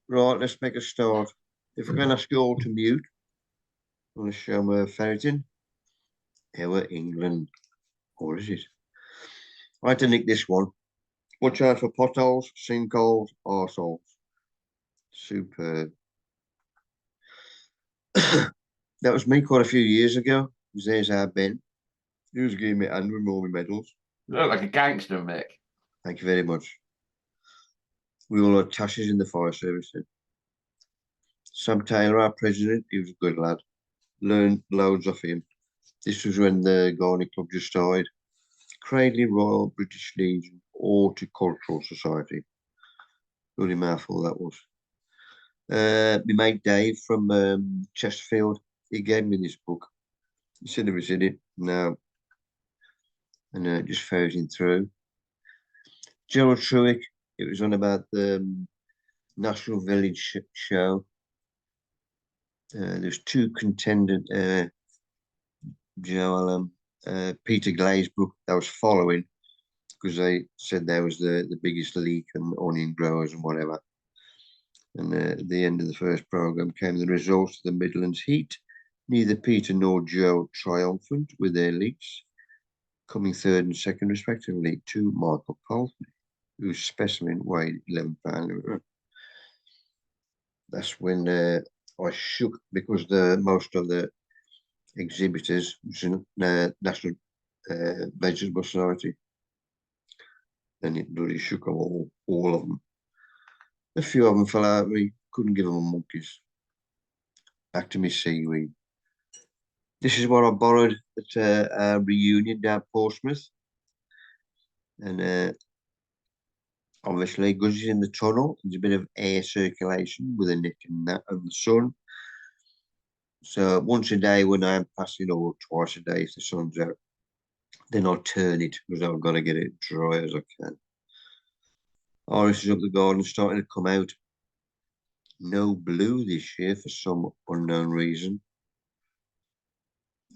Right, let's make a start. If I can ask you all to mute, I'm going to show my ferreting. Our England. Or is it? I had to nick this one. Watch out for potholes, sinkholes, arseholes. Superb. That was me quite a few years ago. There's our Ben. He was giving me hand with all my medals. You look like a gangster, Mick. Thank you very much. We all had tashes in the fire service then. Sam Taylor, our president, he was a good lad. Learned loads off him. This was when the Garney Club just started. Cradley Royal British Legion Horticultural Society. Bloody mouthful that was. My mate Dave from Chesterfield, he gave me this book. He said, "Have you seen it?" No. And just ferreting through. Gerald Truick, it was on about the National Village show. There's two contended, Joe Allen, Peter Glazebrook, that was following because they said there was the biggest leak and onion growers and whatever. And at the end of the first programme came the results of the Midlands Heat. Neither Peter nor Joe triumphant with their leaks, coming third and second respectively to Michael Poultney, whose specimen weighed 11 pounds. That's when I shook because most of the exhibitors was in National Vegetable Society, and it bloody shook them all of them. A few of them fell out. We couldn't give them monkeys. Back to me seaweed. This is what I borrowed at our reunion down Portsmouth. And obviously, because it's in the tunnel, there's a bit of air circulation with a net in that and the sun. So once a day when I'm passing, or twice a day if the sun's out, then I'll turn it because I've got to get it dry as I can. Iris is up the garden starting to come out. No blue this year for some unknown reason.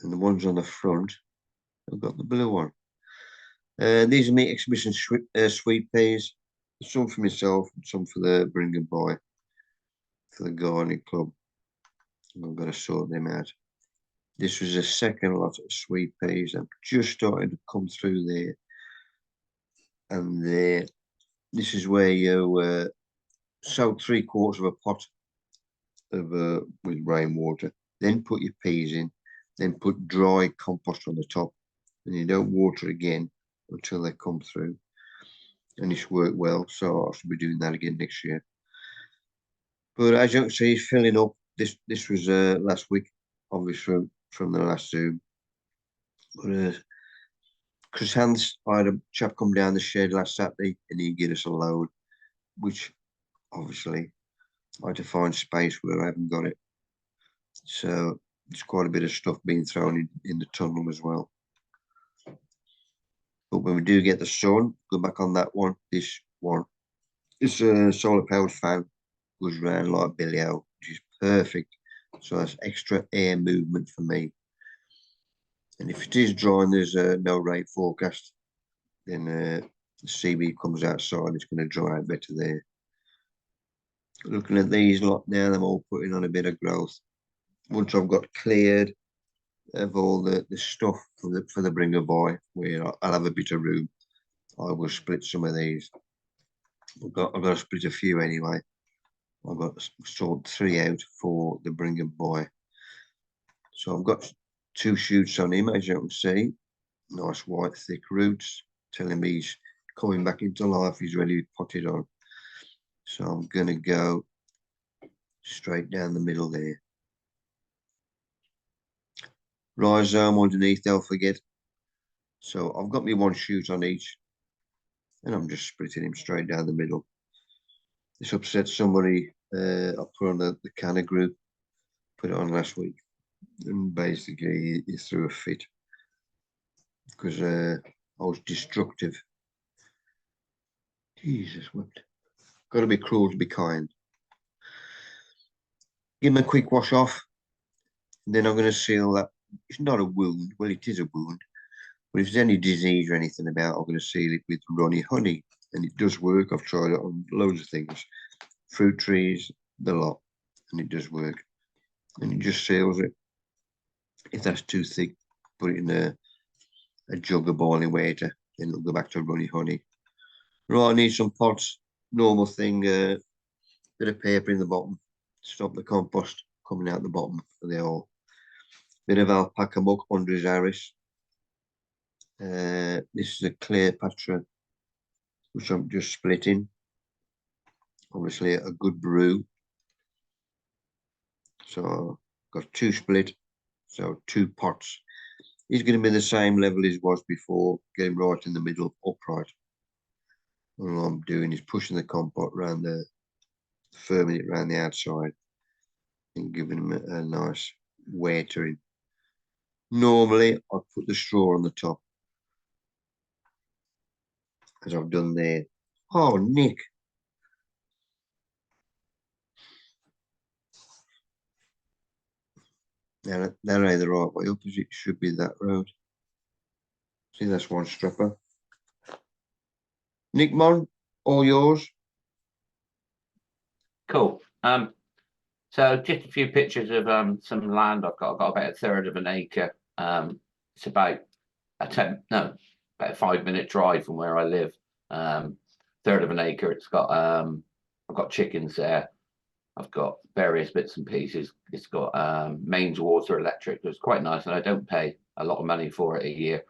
And the ones on the front have got the blue one. These are my exhibition sweet peas. Some for myself and some for the bring and buy for the gardening club. I've got to sort them out. This was a second lot of sweet peas. I'm just starting to come through there. And there. This is where you soak 3/4 of a pot of with rainwater. Then put your peas in. Then put dry compost on the top. And you don't water again until they come through. And it's worked well. So I should be doing that again next year. But as you can see, it's filling up. This was last week, obviously from the last Zoom. But Chris Hans, I had a chap come down the shed last Saturday and he gave us a load, which obviously I had to find space where I haven't got it. So there's quite a bit of stuff being thrown in the tunnel as well. But when we do get the sun, go back on that one. This one, it's a solar powered fan, goes round like Billy O, which is perfect. So that's extra air movement for me. And if it is dry and there's no rain forecast, then the seaweed comes outside. It's going to dry out better there. Looking at these lot now, I'm all putting on a bit of growth. Once I've got cleared of all the stuff for the bringer boy, where I'll have a bit of room, I will split some of these. I've got to split a few anyway. I've got sort 3 out for the bringer boy. So I've got 2 shoots on him, as you can see. Nice white thick roots, telling me he's coming back into life. He's ready to be potted on. So I'm going to go straight down the middle there. Rhizome underneath, don't forget. So I've got me 1 shoot on each, and I'm just splitting him straight down the middle. This upset somebody. I put on the canner group, put it on last week, and basically he threw a fit because I was destructive. Jesus, what? Got to be cruel to be kind. Give him a quick wash off, and then I'm going to seal that. It's not a wound. Well, it is a wound. But if there's any disease or anything about, I'm going to seal it with runny honey. And it does work. I've tried it on loads of things. Fruit trees, the lot, and it does work. And it just seals it. If that's too thick, put it in a jug of boiling water, then it'll go back to runny honey. Right, I need some pots. Normal thing, bit of paper in the bottom. Stop the compost coming out the bottom of the hole. Bit of alpaca muck under his Harris. This is a Cleopatra, which I'm just splitting. Obviously a good brew. So got 2 split, so 2 pots. He's going to be the same level as was before, get him right in the middle, upright. And all I'm doing is pushing the compote around firming it around the outside and giving him a nice watering. Normally, I'd put the straw on the top, as I've done there. Oh, Nick. That ain't the right way up, as it should be that road. See, that's one strapper. Nick Mon, all yours. Cool. So just a few pictures of some land I've got. I've got about 1/3 of an acre. It's about about a 5-minute drive from where I live. 1/3 of an acre. It's got I've got chickens there. I've got various bits and pieces. It's got mains, water, electric. It's quite nice, and I don't pay a lot of money for it a year,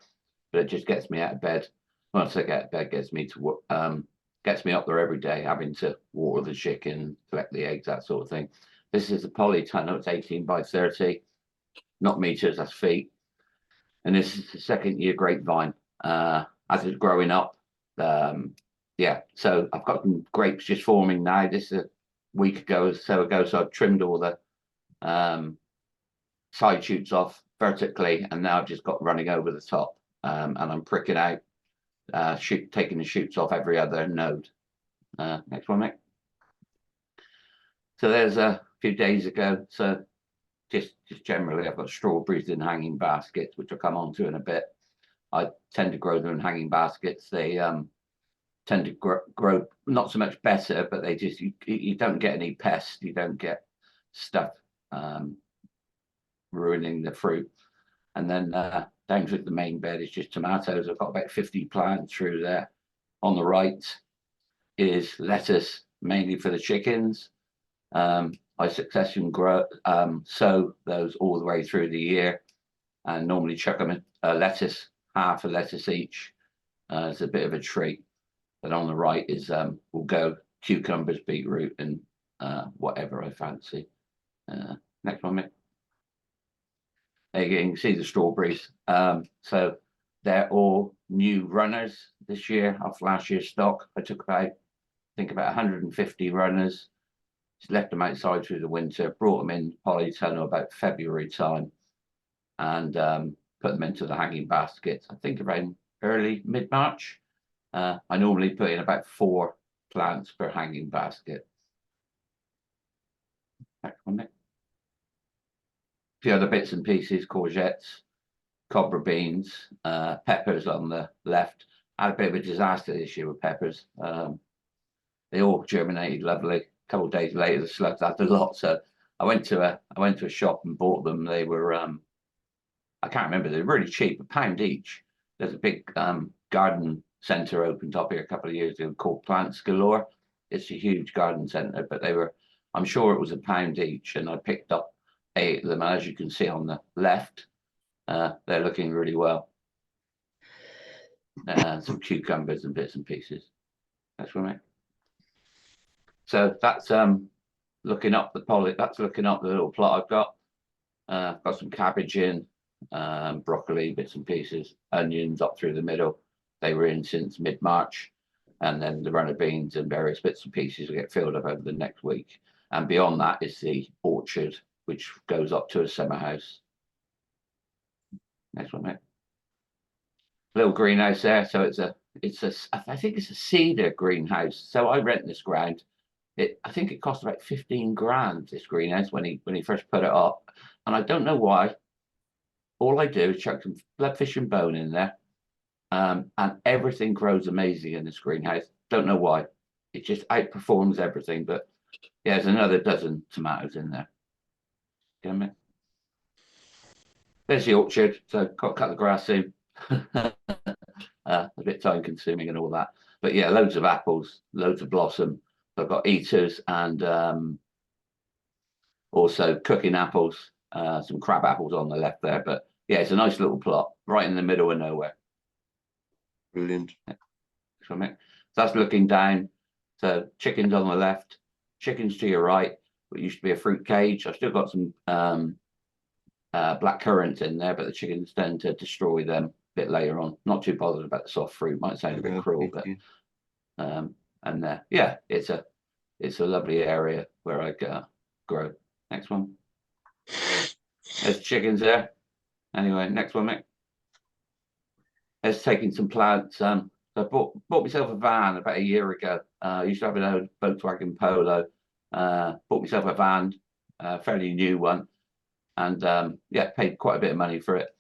but it just gets me out of bed. Once I get out of bed, gets me up there every day, having to water the chicken, collect the eggs, that sort of thing. This is a polytunnel. It's 18 by 30, not meters, that's feet. And this is the 2nd-year grapevine. As it's growing up, yeah. So I've got some grapes just forming now. This is a week ago, so I've trimmed all the side shoots off vertically, and now I've just got running over the top, and I'm pricking out, taking the shoots off every other node. Next one, mate. So there's a few days ago. So just generally, I've got strawberries in hanging baskets, which I'll come on to in a bit. I tend to grow them in hanging baskets. They tend to grow not so much better, but they just you don't get any pests, you don't get stuff ruining the fruit. And then down to the main bed is just tomatoes. I've got about 50 plants through there. On the right is lettuce, mainly for the chickens. I succession sow those all the way through the year, and normally chuck them in lettuce, half a lettuce each. It's a bit of a treat. And on the right is will go cucumbers, beetroot, and whatever I fancy. Next one, mate. There you can see the strawberries. So they're all new runners this year off last year's stock. I took about 150 runners. Just left them outside through the winter, brought them in polytunnel about February time, and put them into the hanging baskets. I think around early mid-March. I normally put in about 4 plants per hanging basket. Next one, Nick. A few other bits and pieces: courgettes, cobra beans, peppers on the left. I had a bit of a disaster this year with peppers. They all germinated lovely. A couple of days later, the slugs had a lot. So I went to a shop and bought them. They were I can't remember. They were really cheap, £1 each. There's a big garden centre opened up here a couple of years ago called Plants Galore. It's a huge garden centre, but they were, I'm sure it was £1 each, and I picked up 8 of them. As you can see on the left, they're looking really well. Some cucumbers and bits and pieces. That's right, mate. So that's looking up the that's looking up the little plot I've got. Got some cabbage in, broccoli, bits and pieces, onions up through the middle. They were in since mid-March, and then the runner beans and various bits and pieces will get filled up over the next week. And beyond that is the orchard, which goes up to a summer house. Next one, mate. Little greenhouse there. So I think it's a cedar greenhouse. So I rent this ground. I think it cost about 15 grand, this greenhouse, when he first put it up. And I don't know why. All I do is chuck some bloodfish and bone in there. And everything grows amazing in this greenhouse. Don't know why. It just outperforms everything. But Yeah, there's another dozen tomatoes in there. Get 'em in. There's the orchard, so got to cut the grass soon. A bit time consuming and all that. But yeah, loads of apples, loads of blossom. I've got eaters and also cooking apples, some crab apples on the left there. But yeah, it's a nice little plot right in the middle of nowhere. Brilliant. So that's looking down. So chickens on the left, chickens to your right. What used to be a fruit cage. I've still got some black currants in there, but the chickens tend to destroy them a bit later on. Not too bothered about the soft fruit. Might sound a bit cruel, but and yeah, it's a lovely area where I grow. Next one. There's chickens there. Anyway, next one, Mick. There's taking some plants. I bought myself a van about a year ago. I used to have an old Volkswagen Polo. Bought myself a van, fairly new one, and yeah, paid quite a bit of money for it.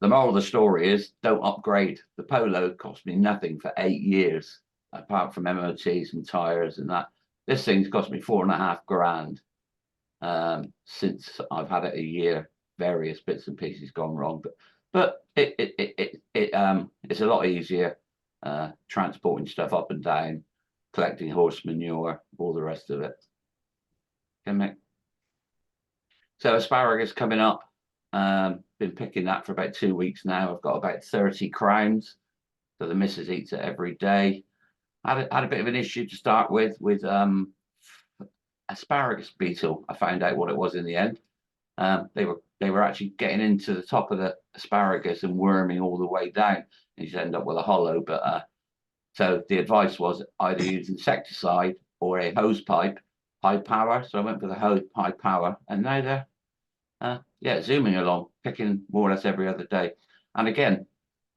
The moral of the story is don't upgrade. The Polo cost me nothing for 8 years, apart from MOTs and tires and that. This thing's cost me $4.5 grand since I've had it a year. Various bits and pieces gone wrong, but it's a lot easier transporting stuff up and down, collecting horse manure, all the rest of it. Okay, so asparagus coming up. Been picking that for about 2 weeks now. I've got about 30 crowns. So the missus eats it every day. Had a bit of an issue to start with asparagus beetle. I found out what it was in the end. They were actually getting into the top of the asparagus and worming all the way down. And you end up with a hollow. But so the advice was either use insecticide or a hose pipe, high power. So I went for the high power, and now they're yeah, zooming along, picking more or less every other day. And again,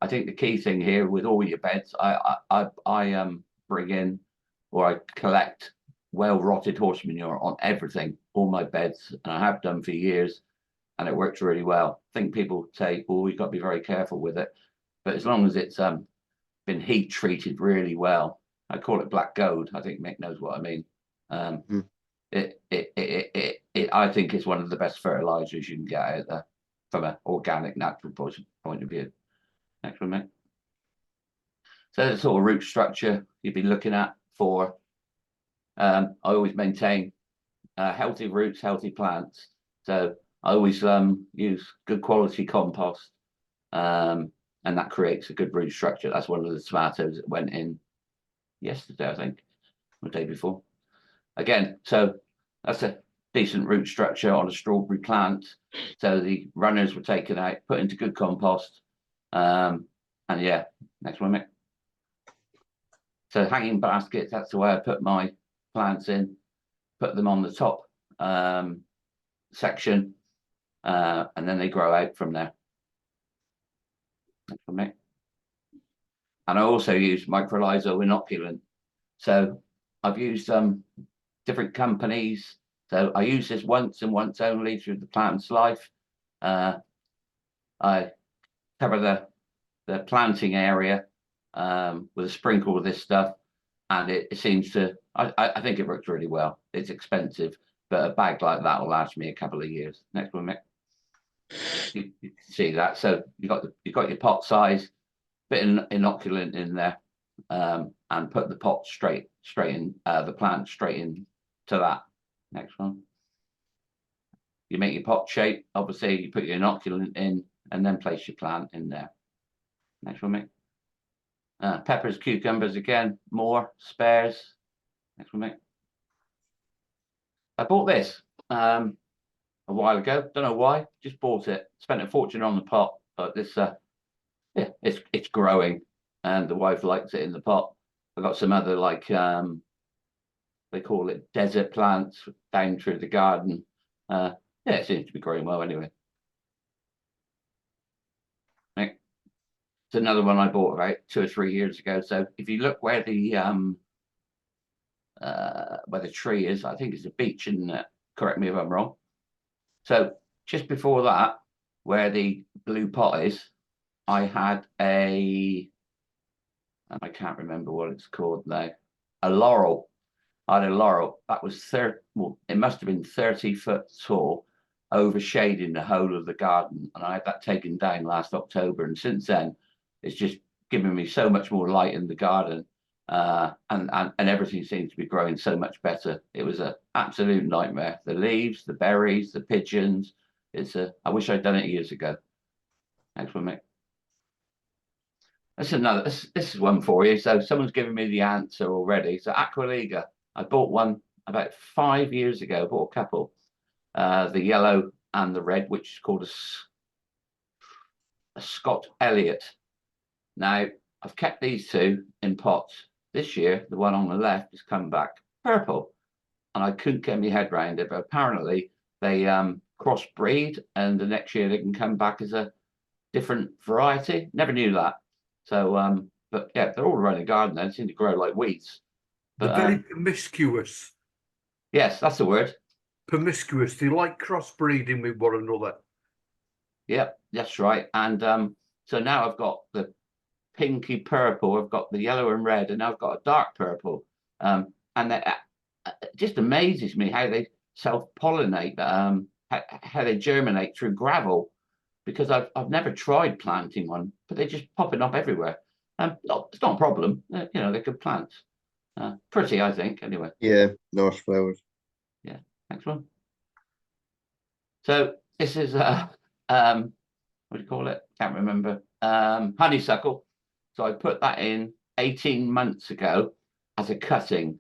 I think the key thing here with all your beds, I bring in or I collect well rotted horse manure on everything, all my beds, and I have done for years, and it works really well. I think people say, "Oh, you've got to be very careful with it," but as long as it's been heat treated really well, I call it black gold. I think Mick knows what I mean. I think it's one of the best fertilizers you can get out there from an organic, natural point of view. Next one, Mick. So the sort of root structure you'd be looking at for. I always maintain healthy roots, healthy plants. So I always use good quality compost, and that creates a good root structure. That's one of the tomatoes that went in yesterday, I think, or the day before. Again, so that's a decent root structure on a strawberry plant. So the runners were taken out, put into good compost, and yeah, next one, Mick. So hanging baskets, that's the way I put my plants in, put them on the top section, and then they grow out from there. Next one, Mick. And I also use mycorrhizal inoculant. So I've used different companies. So I use this once and once only through the plant's life. I cover the planting area with a sprinkle of this stuff, and it seems to, I think it works really well. It's expensive, but a bag like that will last me a couple of years. Next one, Mick. You can see that. So you got your pot size, bit of inoculant in there, and put the pot straight in, the plant straight in to that. Next one. You make your pot shape. Obviously, you put your inoculant in, and then place your plant in there. Next one, Mick. Peppers, cucumbers again, more spares. Next one, Mick. I bought this a while ago. Don't know why. Just bought it. Spent a fortune on the pot, but this, yeah, it's growing, and the wife likes it in the pot. I've got some other like they call it desert plants down through the garden. Yeah, it seems to be growing well anyway. It's another one I bought about 2 or 3 years ago. So if you look where the tree is, I think it's a beech, and correct me if I'm wrong. So just before that, where the blue pot is, I had I can't remember what it's called now, a laurel. I had a laurel that was 30, well, it must have been 30 foot tall, overshading the whole of the garden. And I had that taken down last October. And since then, it's just given me so much more light in the garden. And everything seems to be growing so much better. It was an absolute nightmare. The leaves, the berries, the pigeons. I wish I'd done it years ago. Thanks for me. This is one for you. So someone's given me the answer already. So Aqualiga, I bought one about 5 years ago. I bought a couple, the yellow and the red, which is called a Scott Elliott. Now I've kept these two in pots. This year, the one on the left has come back purple, and I couldn't get my head around it. But apparently they crossbreed, and the next year they can come back as a different variety. Never knew that. So, but yeah, they're all around the garden. They seem to grow like weeds. They're But very promiscuous. yes, that's the word. Promiscuous. They like crossbreeding with one another. Yep, that's right. And so now I've got the pinky purple, I've got the yellow and red, and now I've got a dark purple. And it just amazes me how they self-pollinate, how they germinate through gravel, because I've never tried planting one, but they're just popping up everywhere. It's not a problem. They're good plants. Pretty, I think, anyway. Yeah, nice flowers. Yeah, next one. So this is what do you call it? Can't remember. Honeysuckle. So I put that in 18 months ago as a cutting.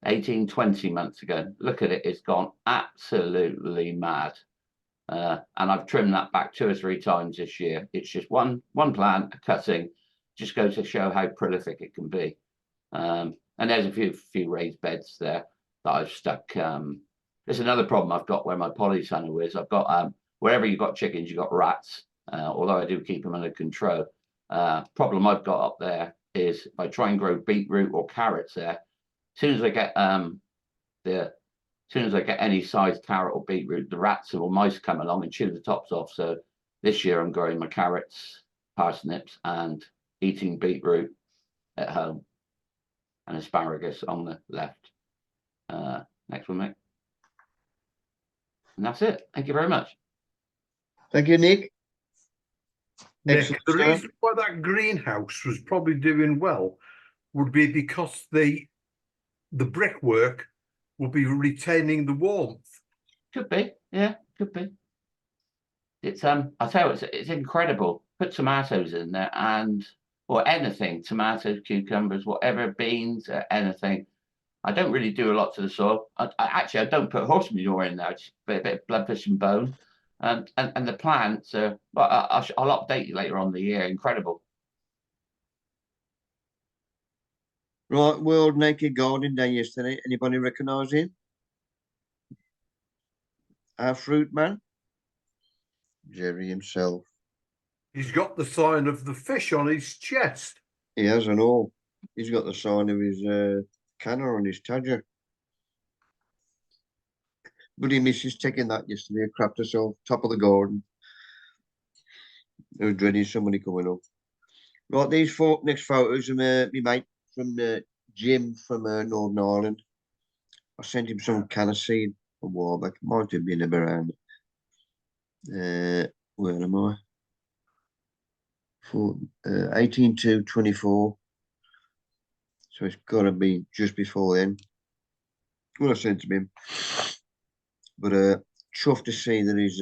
20 months ago. Look at it, it's gone absolutely mad. And I've trimmed that back 2 or 3 times this year. It's just one plant, a cutting, just goes to show how prolific it can be. And there's a few raised beds there that I've stuck. There's another problem I've got where my polytunnel is. I've got wherever you've got chickens, you've got rats. Although I do keep them under control. Problem I've got up there is if I try and grow beetroot or carrots there, as soon as I get any size carrot or beetroot, the rats or mice come along and chew the tops off. So this year I'm growing my carrots, parsnips, and eating beetroot at home, and asparagus on the left. Next one, mate. And that's it. Thank you very much. Thank you, Nick. Nick, Excellent the stuff. reason why that greenhouse was probably doing well would be because the brickwork will be retaining the warmth. Could be, yeah, could be. It's I tell you, it's incredible. Put tomatoes in there or anything, tomatoes, cucumbers, whatever, beans, anything. I don't really do a lot to the soil. I don't put horse manure in there. Just a bit of blood, fish, and bone. And the plants are. Well, I'll update you later on in the year. Incredible. Right, World Naked Gardening Day yesterday. Anybody recognise him? Our fruit man, Jerry himself. He's got the sign of the fish on his chest. He has and all. He's got the sign of his canner on his tadger. But he misses taking that yesterday. Crapped herself, top of the garden. I was dreading somebody coming up. Right, these 4 next photos of my mate from Jim from Northern Ireland. I sent him some canna seed a while back. Might have been around. Where am I? For 18 to 24. So it's got to be just before then. Well, I sent to him. But chuffed to see that he's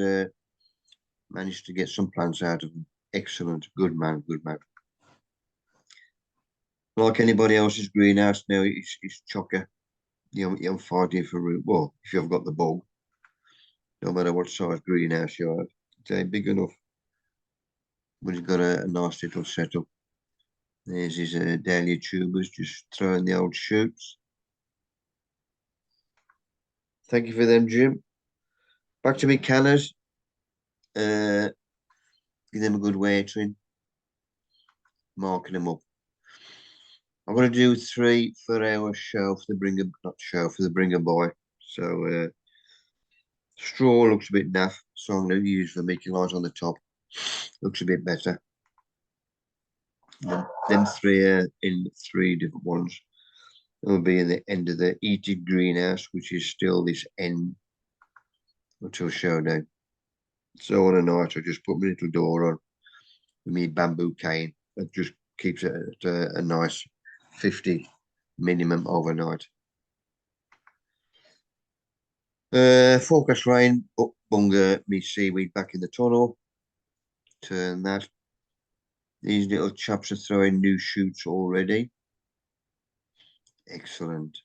managed to get some plants out of them. Excellent. Good man, good man. Like anybody else's greenhouse now, it's chocker. You're fighting for root. Well, if you've got the bug, no matter what size greenhouse you have, it's ain't big enough. But he's got a nice little setup. There's his dahlia tubers, just throwing the old shoots. Thank you for them, Jim. Back to me canners. Give them a good watering. Marking them up. I'm going to do 3 for our show for the bringer, not show for the bringer boy. So straw looks a bit naff, so I'm going to use the Mickey lines on the top. Looks a bit better. Them 3 in 3 different ones. It'll be in the end of the heated greenhouse, which is still this end until showdown. So on a night, I just put my little door on with my bamboo cane. That just keeps it at a nice 50 minimum overnight. Forecast rain, up bunger me seaweed back in the tunnel. Turn that. These little chaps are throwing new shoots already. Excellent.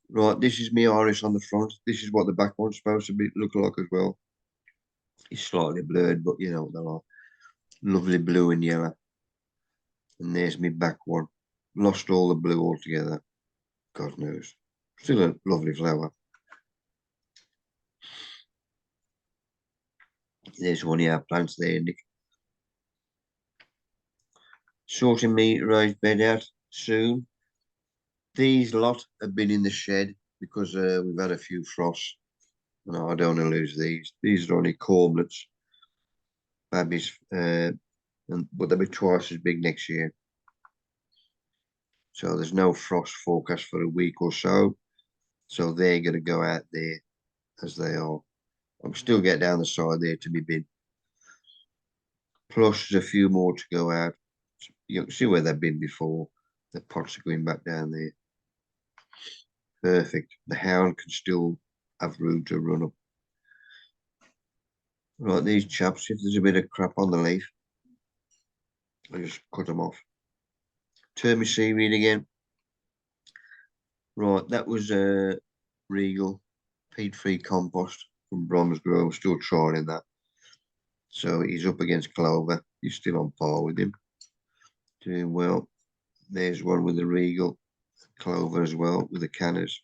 Right, this is me iris on the front. This is what the back one's supposed to be look like as well. It's slightly blurred, but you know what they're like. Lovely blue and yellow. And there's me back one. Lost all the blue altogether. God knows. Still a lovely flower. There's one of our plants there, Nick. Sorting me raised bed out soon. These lot have been in the shed because we've had a few frosts. No, I don't want to lose these. These are only cormlets. Babies, but they'll be twice as big next year. So there's no frost forecast for a week or so. So they're going to go out there as they are. I'll still get down the side there to be bin. Plus there's a few more to go out. You can see where they've been before. The pots are going back down there. Perfect. The hound can still have room to run up. Right, these chaps, if there's a bit of crap on the leaf, I just cut them off. Turn my seaweed again. Right, that was a Regal peat-free compost from Bromsgrove. Still trying that. So he's up against Clover. He's still on par with him. Doing well. There's one with the Regal Clover as well, with the canners.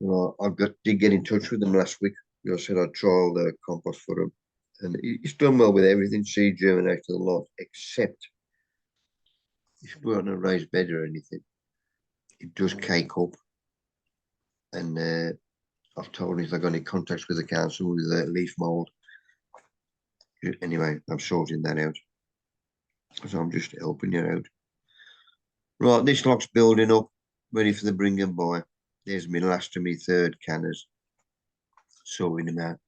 Right, did get in touch with them last week. I said I'd trial the compost for him. And he's done well with everything, seed germination a lot, except if you put it on a raised bed or anything, it does cake up. And I've told him if I got any contacts with the council with leaf mold. Anyway, I'm sorting that out. So I'm just helping you out. Right, this lot's building up, ready for the bring and buy. There's my last and my third canners. Sorting them out.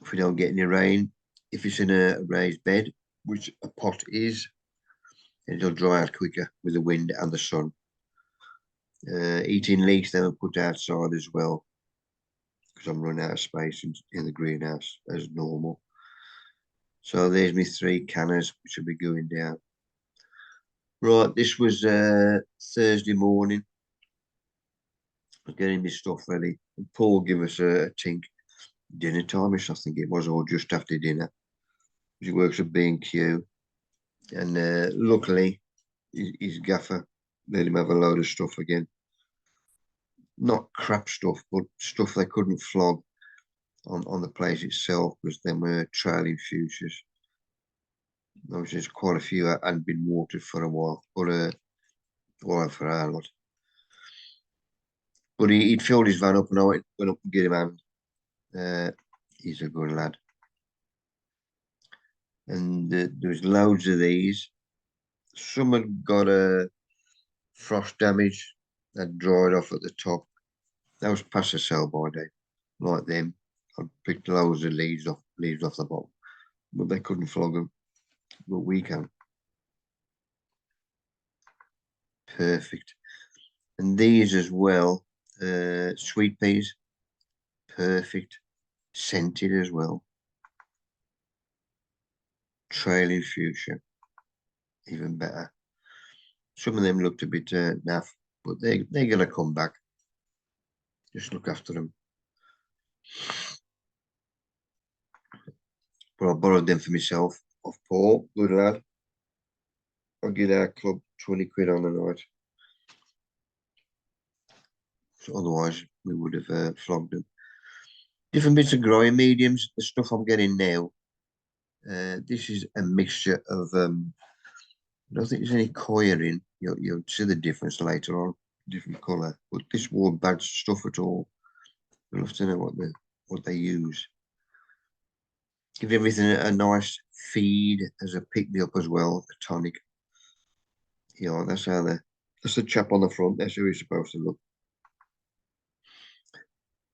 If we don't get any rain, if it's in a raised bed, which a pot is, it'll dry out quicker with the wind and the sun. Eating leeks then I'll put outside as well, because I'm running out of space in the greenhouse as normal. So there's my 3 canners, which will be going down. Right, this was Thursday morning. I was getting this stuff ready. And Paul gave us a tink. Dinner time, I think it was, or just after dinner. He works at B&Q. And luckily, his gaffer let him have a load of stuff again. Not crap stuff, but stuff they couldn't flog on the place itself, because them were trailing futures. Obviously, there's quite a few that hadn't been watered for a while, but for our lot. But he'd filled his van up, and I went up and get him out. He's a good lad. And there's loads of these. Some had got a frost damage that dried off at the top. That was past the sell by date. Like them, I picked loads of leaves off the bottom, but they couldn't flog them. But we can. Perfect. And these as well, sweet peas, perfect. Scented as well. Trailing fuchsia, even better. Some of them looked a bit naff, but they're gonna come back. Just look after them. But I borrowed them for myself off Paul, good lad. I'll give our club 20 quid on the night. So otherwise, we would have flogged them. Different bits of growing mediums, the stuff I'm getting now. This is a mixture of, I don't think there's any coir in. You'll see the difference later on, different colour. But this won't bad stuff at all. We'll have to know what they use. Give everything a nice feed as a pick-me-up as well, a tonic. Yeah, that's the chap on the front. That's who he's supposed to look.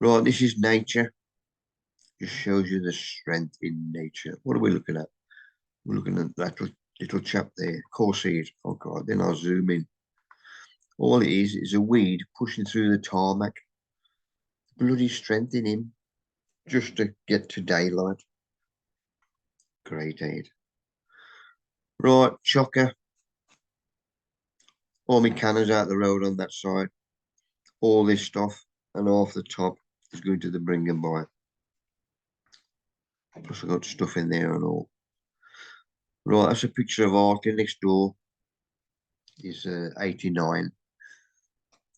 Right, this is nature. Just shows you the strength in nature. What are we looking at? We're looking at that little chap there. Of course he is. Oh God, then I'll zoom in. All it is a weed pushing through the tarmac. Bloody strength in him just to get to daylight. Great aid. Right, chocker. All my cannons out the road on that side. All this stuff and off the top is going to the bring and buy. Plus I've got stuff in there and all. Right, that's a picture of Artie next door. He's 89.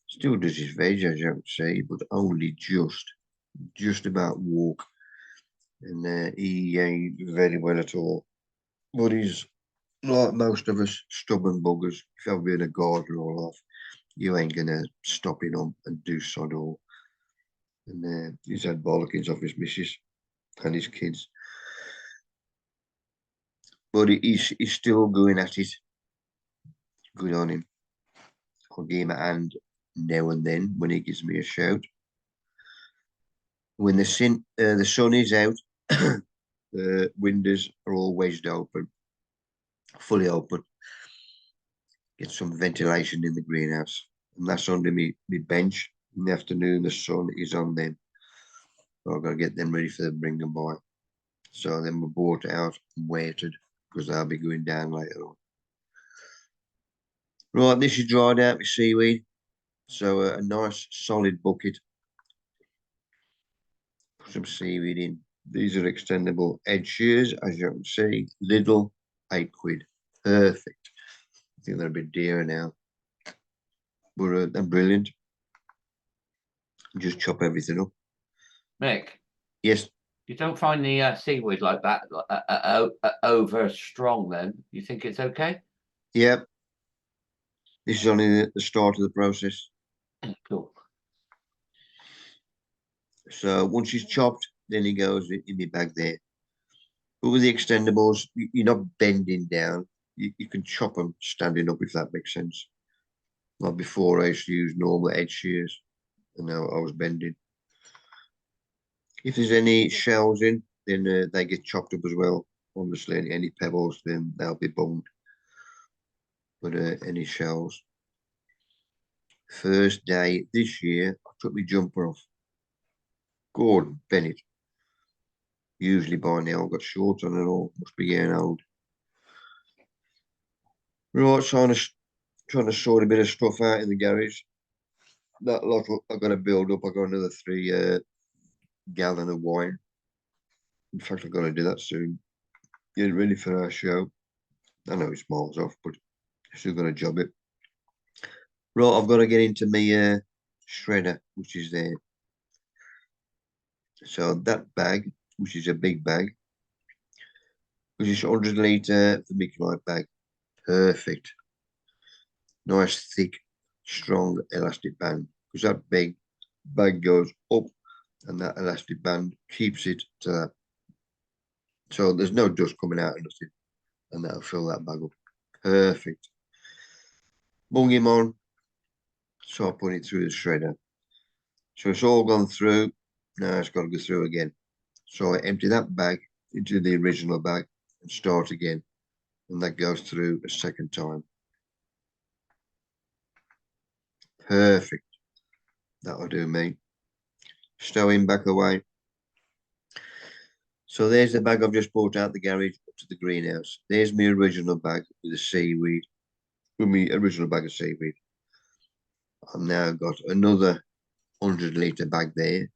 Still does his veg, as you can see, but only just about walk. And he ain't very well at all. But he's like most of us, stubborn buggers. If you've ever been a gardener or off, you ain't gonna stop him on and do sod all. And he's had bollockings off his missus and his kids. But he's still going at it. Good on him. I'll give him a hand now and then when he gives me a shout. When the sun is out, the windows are all wedged open, fully open. Get some ventilation in the greenhouse. And that's under me bench. In the afternoon, the sun is on them. So I've got to get them ready for the bring and buy. So then we're brought out and waited because they'll be going down later on. Right, this is dried out with seaweed. So a nice solid bucket. Put some seaweed in. These are extendable edge shears, as you can see. Lidl, £8. Perfect. I think they're a bit dearer now. But they're brilliant. Just chop everything up. Mick, Yes. you don't find the seaweed like that over strong then? You think it's okay? Yep. This is only the start of the process. Cool. So once he's chopped, then he goes in the bag there. But with the extendables, you're not bending down. You can chop them standing up, if that makes sense. Like before, I used to use normal edge shears, and now I was bending. If there's any shells in, then they get chopped up as well. Obviously, any pebbles, then they'll be bunged. But any shells. First day this year, I took my jumper off. Gordon Bennett. Usually by now I've got shorts on and all. Must be getting old. Right, trying to sort a bit of stuff out in the garage. That lot I've got to build up. I've got another 3 gallon of wine. In fact, I've got to do that soon. Get ready for our show. I know it's miles off, but still got to job it. Right, I've got to get into my shredder, which is there. So that bag, which is a big bag, which is 100 litre vermiculite bag. Perfect. Nice, thick, strong elastic band. Because that big bag goes up and that elastic band keeps it to that. So there's no dust coming out of nothing. And that'll fill that bag up. Perfect. Bung him on. So I put it through the shredder. So it's all gone through. Now it's got to go through again. So I empty that bag into the original bag and start again. And that goes through a second time. Perfect. That'll do me. Stow him back away. So there's the bag I've just brought out the garage up to the greenhouse. There's my original bag with the seaweed. With my original bag of seaweed. I've now got another 100 litre bag there.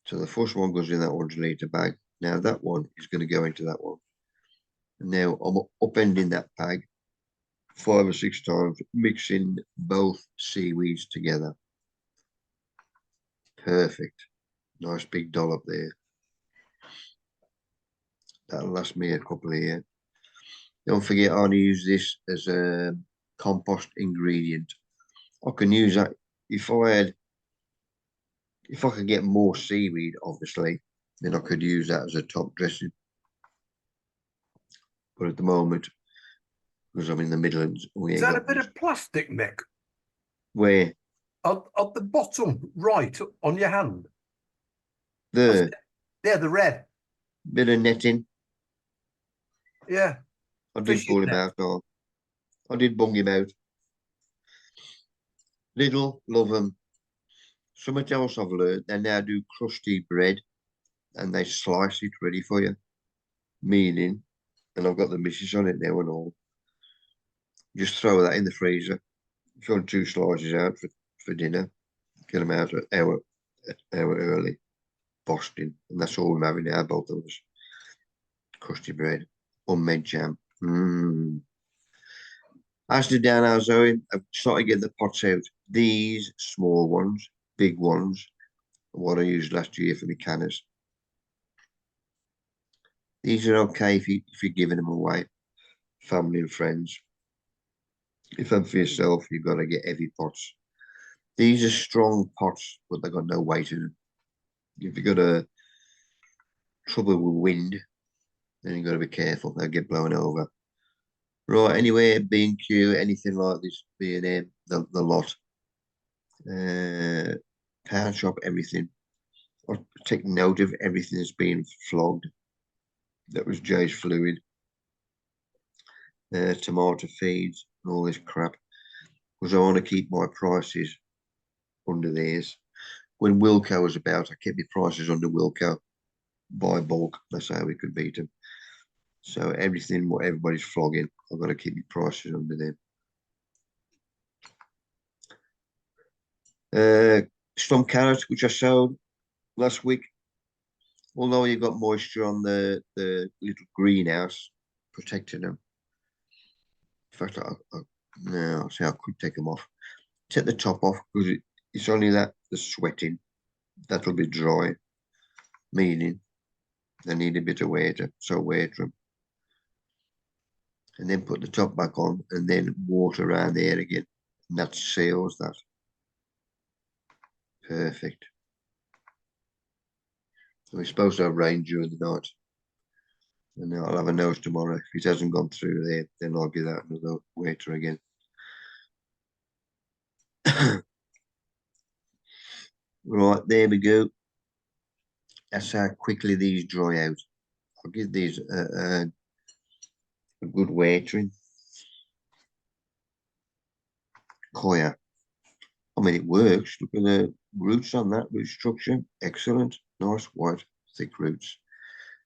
So the first one goes in that 100 litre bag. Now that one is going to go into that one. And now I'm upending that bag 5 or 6 times, mixing both seaweeds together. Perfect. Nice big dollop there. That'll last me a couple of years. Don't forget, I use this as a compost ingredient. I can use that if I could get more seaweed, obviously, then I could use that as a top dressing. But at the moment, because I'm in the Midlands. We Is ain't that a got bit much. of plastic, Mick? Where At the bottom right on your hand. That's the it. Yeah, the red. bit of netting. Yeah, I did fishing pull him net. out. Oh, I did bung him out. Little love them. Something else I've learned. They now do crusty bread, and they slice it ready for you. Meaning, and I've got the missus on it now and all. Just throw that in the freezer. If you want 2 slices out for dinner, get them out an hour early. Boston, and that's all we're having now, both of us. Crusty bread, unmade jam. As to down our zone, I've started getting the pots out. These small ones, big ones, what I used last year for my canners. These are okay if you're giving them away, family and friends. If I'm for yourself, you've got to get heavy pots. These are strong pots, but they've got no weight in them. If you've got a trouble with wind, then you've got to be careful. They'll get blown over. Right, anyway, B&Q, anything like this, B&M, the lot. Pound shop, everything. I take note of everything that's being flogged. That was Jay's fluid. Tomato feeds and all this crap. Because I want to keep my prices under theirs. When Wilco was about, I kept my prices under Wilco. Buy bulk, that's how we could beat them. So everything, what everybody's flogging, I've got to keep my prices under them. Some carrots, which I sowed last week. Although you've got moisture on the little greenhouse protecting them. In fact, no, I'll say I could take them off. Take the top off because it's only that the sweating that'll be dry, meaning they need a bit of water, so water them. And then put the top back on and then water around there again. And that seals that. Perfect. So we're supposed to have rain during the night. And I'll have a nose tomorrow. If it hasn't gone through there, then I'll give that another water again. Right, there we go. That's how quickly these dry out. I'll give these a good watering. Koya. I mean, it works. Look at the roots on that, root structure. Excellent. Nice, white, thick roots.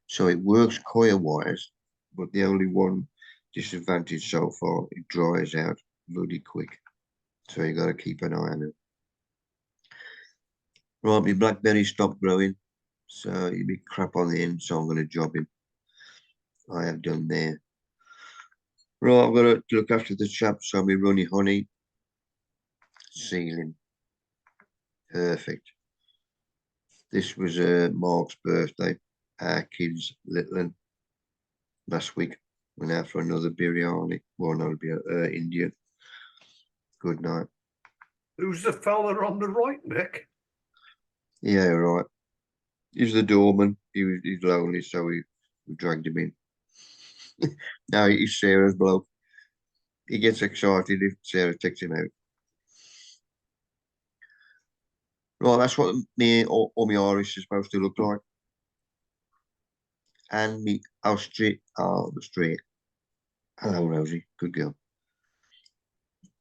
So it works Koya-wise, but the only one disadvantage so far, it dries out bloody quick. So you got to keep an eye on it. Right, my blackberry stopped growing. So he'd be crap on the end, so I'm going to job him. I have done there. Right, I've got to look after the chap, so my runny honey. Ceiling. Perfect. This was Mark's birthday. Our kids, little one, last week. Went out for another biryani. Well, not a Indian. Good night. Who's the fella on the right, Mick? Yeah, right. He's the doorman. He's lonely, so we dragged him in. Now he's Sarah's bloke. He gets excited if Sarah takes him out. Right, that's what me or my Irish is supposed to look like. And me Austria are the straight. Hello, Rosie. Good girl.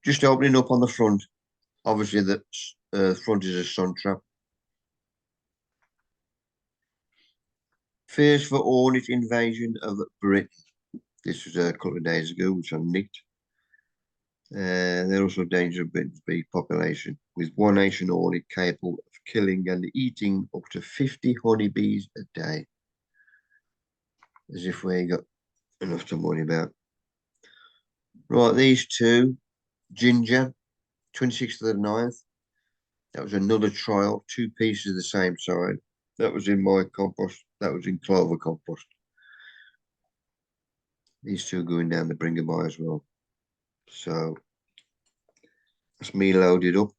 Just opening up on the front. Obviously, the front is a sun trap. Fears for hornet invasion of Britain. This was a couple of days ago, which I nicked. They're also danger of Britain's big population, with one nation hornet capable of killing and eating up to 50 honeybees a day. As if we ain't got enough to worry about. Right, these two, ginger, 26th of the 9th. That was another trial, 2 pieces of the same side. That was in my compost. That was in clover compost. These two are going down the bringer by as well. So that's me loaded up.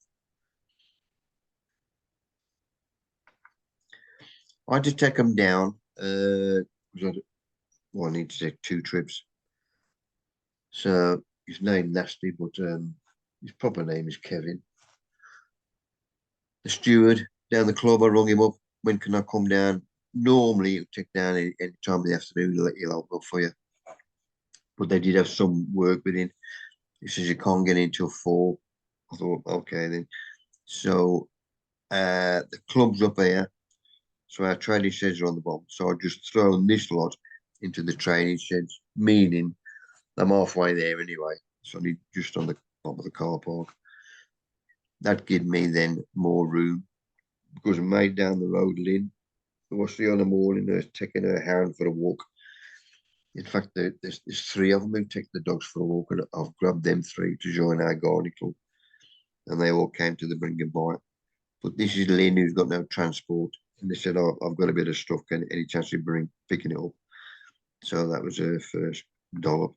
I had to take them down. I need to take 2 trips. So his name nasty, but his proper name is Kevin. The steward down the club, I rung him up. When can I come down? Normally, he'll check down any time of the afternoon. He'll open up for you. But they did have some work with him. He says you can't get in till 4. I thought, okay then. So the club's up here. So our training sheds are on the bottom. So I just thrown this lot into the training sheds, meaning I'm halfway there anyway. So I need just on the top of the car park. That gave me then more room because I made down the road, Lynn. I was the other morning, taking her hound for a walk. In fact, there's 3 of them who take the dogs for a walk, and I've grabbed them 3 to join our gardening club. And they all came to the bring and buy. But this is Lynn, who's got no transport. And they said, oh, I've got a bit of stuff. Any chance you picking it up? So that was her first dollop.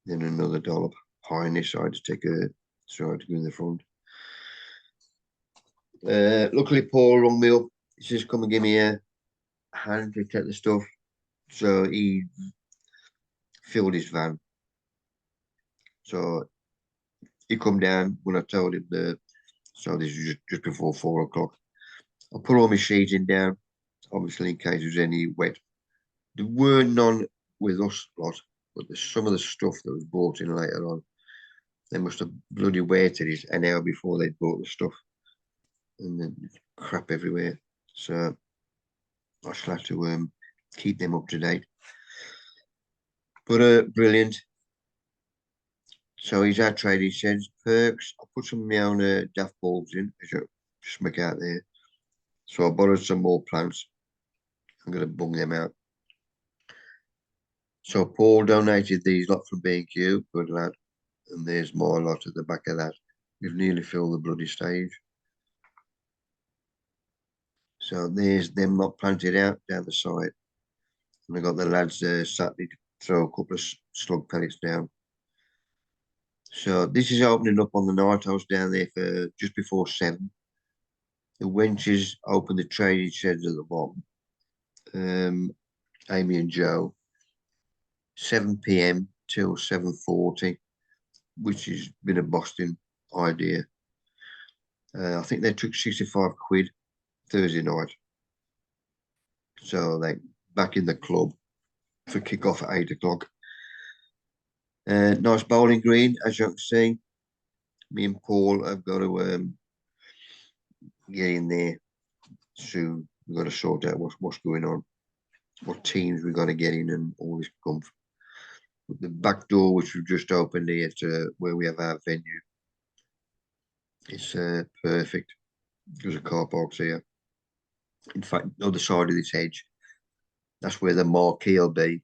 Then another dollop. High on this side to take her, so I had to go in the front. Luckily, Paul rung me up. He says, come and give me a hand to take the stuff. So he filled his van. So he come down when I told him so this was just before 4 o'clock. I put all my sheeting down, obviously in case there's any wet. There were none with us lot, but there's some of the stuff that was brought in later on. They must have bloody waited it an hour before they bought the stuff. And then crap everywhere. So I shall have to keep them up to date. But brilliant. So he's our trading sheds. Perks. I put some of my own daft bulbs in, as you just make out there. So I borrowed some more plants. I'm going to bung them out. So Paul donated these lot from B&Q, good lad. And there's my lot at the back of that. We've nearly filled the bloody stage. So there's them lot planted out down the side. And I got the lads Saturday to throw a couple of slug pellets down. So this is opening up on the night. I was down there for just before 7. The wenches opened the trading sheds at the bottom. Amy and Joe. 7 p.m. till 7:40, which has been a Boston idea. I think they took 65 quid Thursday night. So they back in the club for kick-off at 8 o'clock. Nice bowling green, as you can see. Me and Paul have got to get in there soon. We've got to sort out what's going on, what teams we've got to get in and all this comfort. The back door, which we've just opened here to where we have our venue, it's perfect. There's a car park here. In fact, the other side of this hedge, that's where the marquee will be,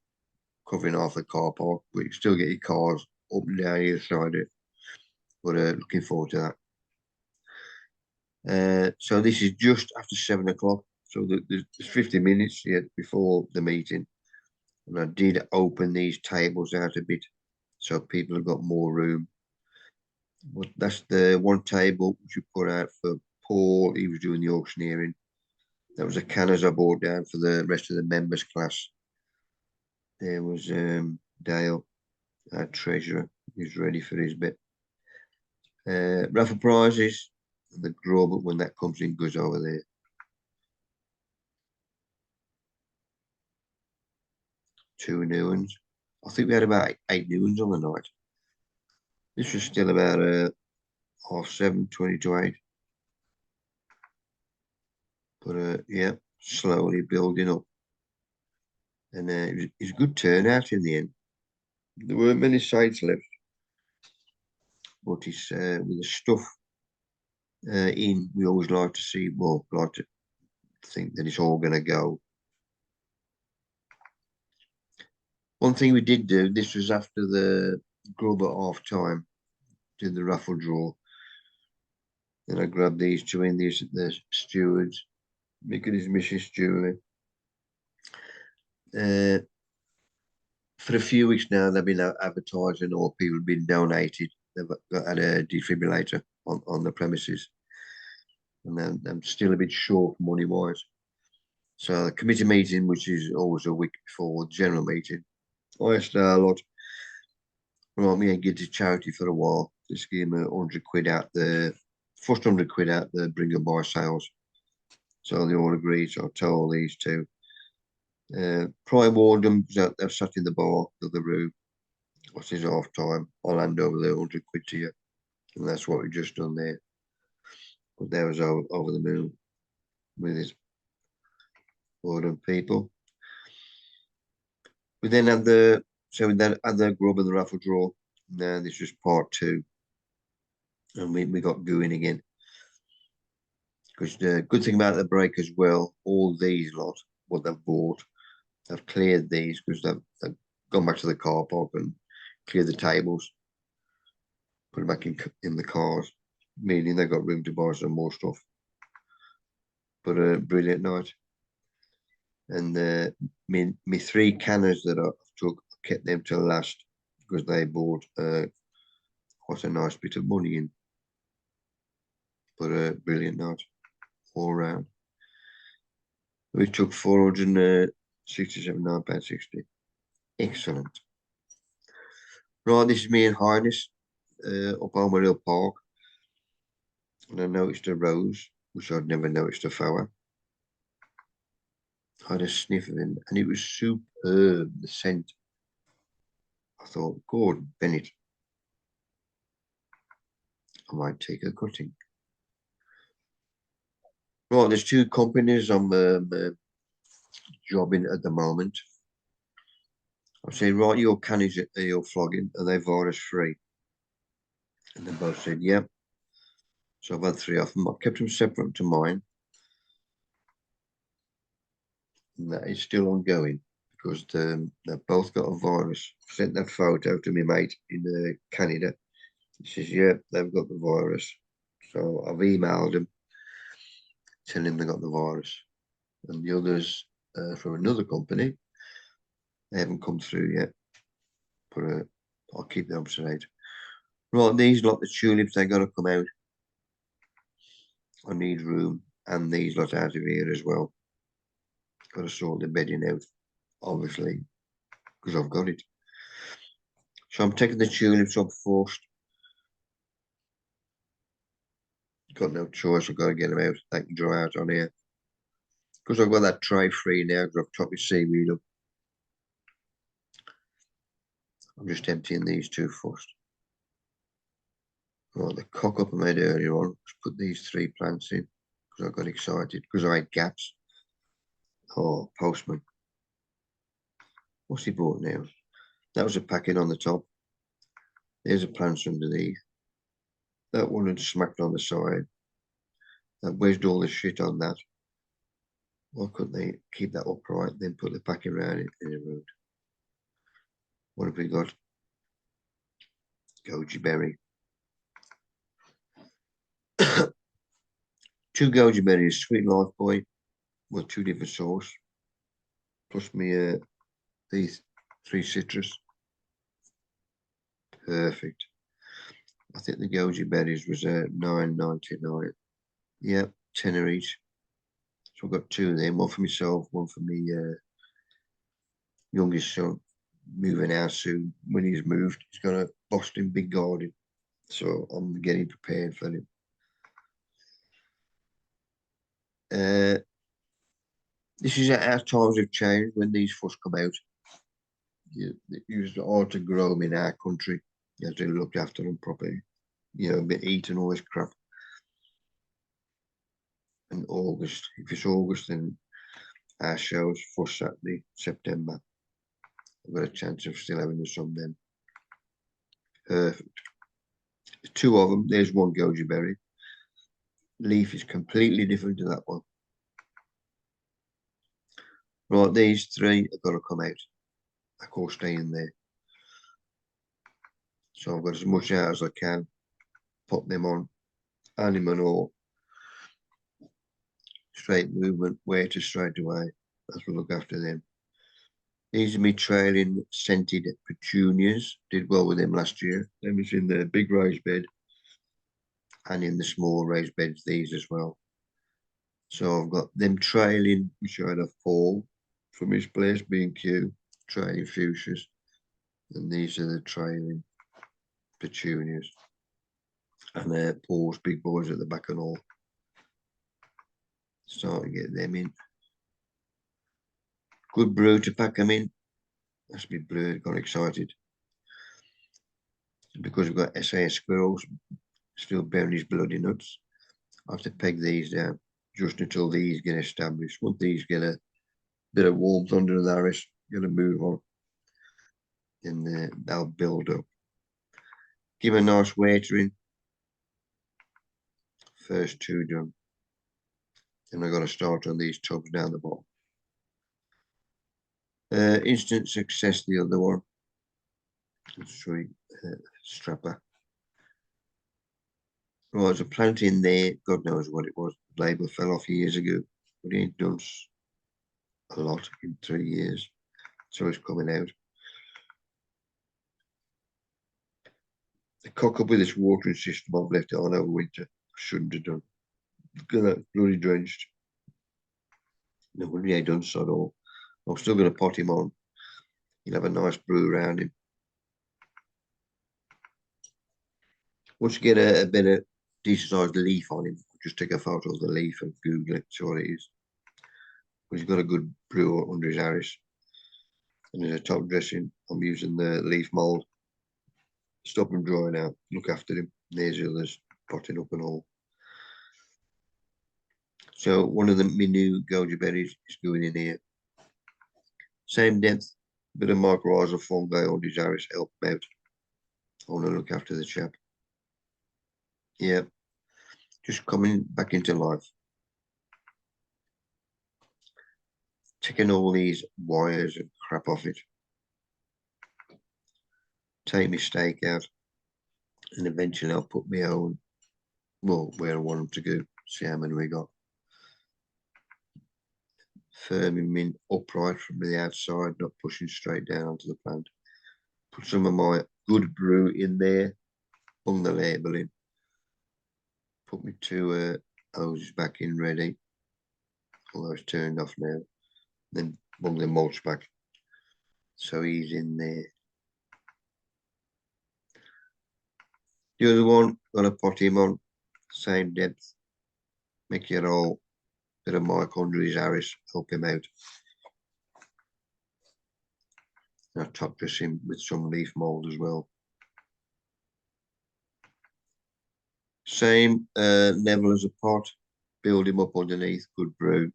covering half the car park. But you still get your cars up and down either side of it. But looking forward to that. So this is just after 7 o'clock. So there's 50 minutes yet before the meeting. And I did open these tables out a bit so people have got more room. But that's the one table which we put out for Paul. He was doing the auctioneering. That was the canners I bought down for the rest of the members class. There was Dale, our treasurer. He's ready for his bit. Raffle prizes. The draw, but when that comes in, goes over there. Two new ones. I think we had about 8 new ones on the night. This was still about 7:30, 20 to 8. But yeah, slowly building up. And it was a good turnout in the end. There weren't many sites left. But it's with the stuff in, we always like to see, well, like to think that it's all going to go. One thing we did do, this was after the grub at half time, did the raffle draw. Then I grabbed these 2 in, these the stewards, making his Mrs. Julie. For a few weeks now, they've been advertising or people have been donated. They've had a defibrillator on the premises. And then I'm still a bit short money-wise. So the committee meeting, which is always a week before the general meeting, I asked a lot. Right, me and give to charity for a while. Just give him £100 out the first £100 out the bring and buy sales. So they all agreed. So I told these two. Prime Wardham was out there sat in the bar of the room. What's his half time? I'll hand over the £100 to you. And that's what we just done there. But there was over the moon with his Wardham people. We then had the grub and the raffle draw. Now this was part 2. And we got going again. Because the good thing about the break as well, all these lot, what they've bought, they've cleared these because they've gone back to the car park and cleared the tables, put them back in the cars, meaning they've got room to buy some more stuff. But a brilliant night. And me 3 canners that I took, kept them till last because they bought quite a nice bit of money in. But a brilliant night all round. We took £467.60. Excellent. Right, this is me in harness up on Hill Park. And I noticed a rose, which I'd never noticed before. I had a sniff of him, and it was superb, the scent. I thought, Gordon Bennett, I might take a cutting. Right, there's 2 companies I'm jobbing at the moment. I said, right, your cannies you're flogging, are they virus free? And they both said, yep. So I've had 3 of them. I kept them separate to mine. And that is still ongoing because they've both got a virus. I sent that photo to my mate in Canada. He says, yeah, they've got the virus. So I've emailed them, telling them they got the virus. And the others from another company, they haven't come through yet. But I'll keep them up to date. Right, these lot, the tulips, they got to come out. I need room, and these lot out of here as well. Got to sort the bedding out, obviously, because I've got it. So I'm taking the tulips up first. Got no choice, I've got to get them out. They can dry out on here. Because I've got that tray free now, because I've chopped the seaweed up. I'm just emptying these 2 first. Right, the cock up I made earlier on, just put these 3 plants in, because I got excited, because I had gaps. Oh, postman. What's he bought now? That was a packing on the top. There's a plant underneath. That one had smacked on the side. That wedged all the shit on that. Why couldn't they keep that upright, then put the packing around it in the road? What have we got? Goji berry. 2 goji berries, Sweet Life Boy. Well, 2 different sauce. Plus me these 3 citrus. Perfect. I think the goji berries was $9.99. Yep, 10 each. So I've got 2 of them, one for myself, one for me youngest son, moving out soon. When he's moved, he's got a Boston big garden. So I'm getting prepared for him. This is how times have changed when these first come out. It was hard to grow them in our country. You have to look after them properly. You know, bit eating all this crap. In August, if it's August, then our show's first Saturday, September. I've got a chance of still having the sun then. Perfect. 2 of them. There's 1 goji berry. Leaf is completely different to that one. Right, these 3 have got to come out. I can't stay in there. So I've got as much out as I can. Put them on. Animal or straight movement, waiter straight away. That's what look after them. These are me trailing scented petunias. Did well with them last year. Them was in the big raised bed and in the small raised beds, these as well. So I've got them trailing, which I had a fall from his place, B&Q, trailing fuchsias. And these are the trailing petunias, and paws, big boys at the back and all. Starting to get them in. Good brew to pack them in. That's a bit blurred, got excited. Because we've got SAS squirrels still bearing his bloody nuts, I have to peg these down just until these get established. Once these get a bit of warmth under the iris, gonna move on. Then they'll build up. Give a nice watering. First two done. Then I've got to start on these tubs down the bottom. Instant success, the other one. Sweet strapper. Right, there's a plant in there. God knows what it was. The label fell off years ago, but it ain't done a lot in 3 years. So it's coming out. The cock up with this watering system, I've left it on over winter. I shouldn't have done. Got bloody drenched. No, really ain't done so at all. I'm still going to pot him on. He'll have a nice brew around him. Once you get a bit of decent sized leaf on him, just take a photo of the leaf and Google it, see what it is. But he's got a good brew under his iris. And as a top dressing, I'm using the leaf mould. Stop him drying out, look after him. There's the others potting up and all. So one of the new goji berries is going in here. Same depth, bit of mycorrhizal fungi on his iris, help him out. I want to look after the chap. Yeah, just coming back into life. Taking all these wires and crap off it. Take my stake out. And eventually I'll put my own, well, where I want them to go. See how many we got. Firming them in upright from the outside, not pushing straight down onto the plant. Put some of my good brew in there, hung the label in. Put my two hoses back in ready. Although it's turned off now. Then bung the mulch back. So he's in there. The other one, gonna pot him on, same depth. Make it all bit of mic under his iris, help him out. And I top dress him with some leaf mold as well. Same level as a pot, build him up underneath, good brew.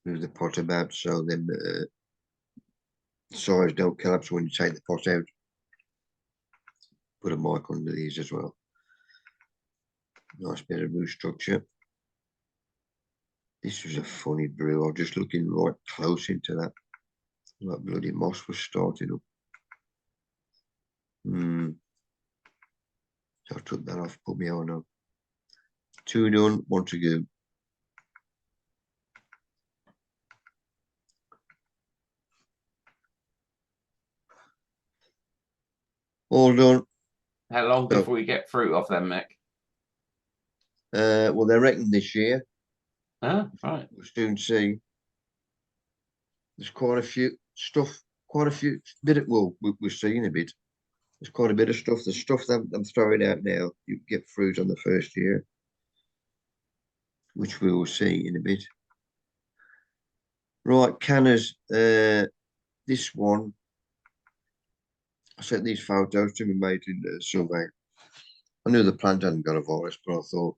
Move the pot about so then sides don't collapse when you take the pot out. Put a mic under these as well. Nice bit of root structure. This was a funny brew. I was just looking right close into that. Like bloody moss was starting up. So I took that off, put my own on. Two done, one to go. All done. How long before we get fruit off them, Mick? Well, they reckon this year. Huh? Right. We'll soon see. There's quite a few stuff, quite a few bit of, well, we're seeing a bit. There's quite a bit of stuff. The stuff that I'm throwing out now, you get fruit on the first year, which we will see in a bit. Right, canners. This one, I sent these photos to my mate in Sylvain. I knew the plant hadn't got a virus, but I thought,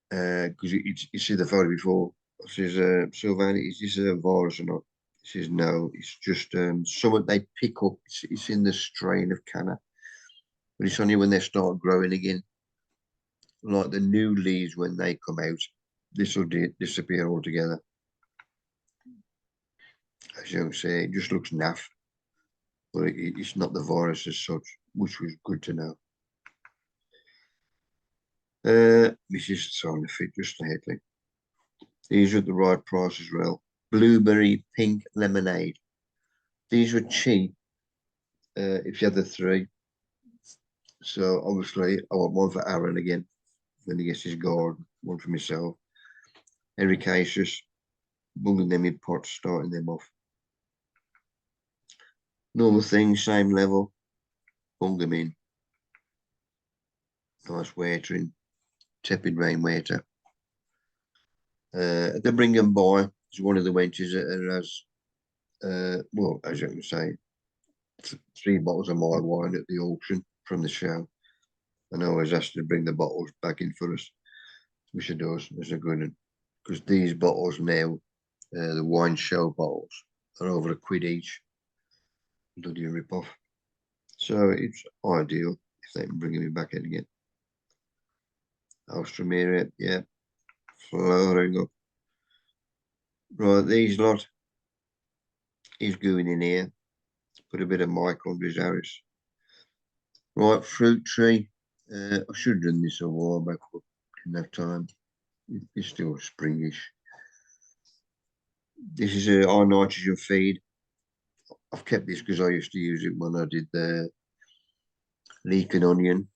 because you see the photo before, I says, Sylvain, is this a virus or not? He says, no, it's just something they pick up. It's in the strain of canna, but it's only when they start growing again. Like the new leaves, when they come out, this will disappear altogether. As you say, it just looks naff, but it's not the virus as such, which was good to know. This is trying to fit just slightly. These are at the right price as well. Blueberry pink lemonade. These were cheap if you had the three. So obviously I want one for Aaron again when he gets his garden, one for myself. Ericaceous, bunging them in pots, starting them off. Normal thing, same level. Bung them in. Nice watering. Tepid rain water. The Bring and Buy is one of the wenches that has, well, as you can say, 3 bottles of my wine at the auction from the show. And I always asked her to bring the bottles back in for us, which she does. It's a good one. Because these bottles now, the wine show bottles, are over £1 each. Bloody rip off. So it's ideal if they can bring me back in again. Austromere, yeah, flowering up. Right, these lot, he's going in here. Put a bit of Mike under his Harris. Right, fruit tree. I should have done this a while back, but didn't have time. It's still springish. This is a high nitrogen feed. I've kept this because I used to use it when I did the leek and onion.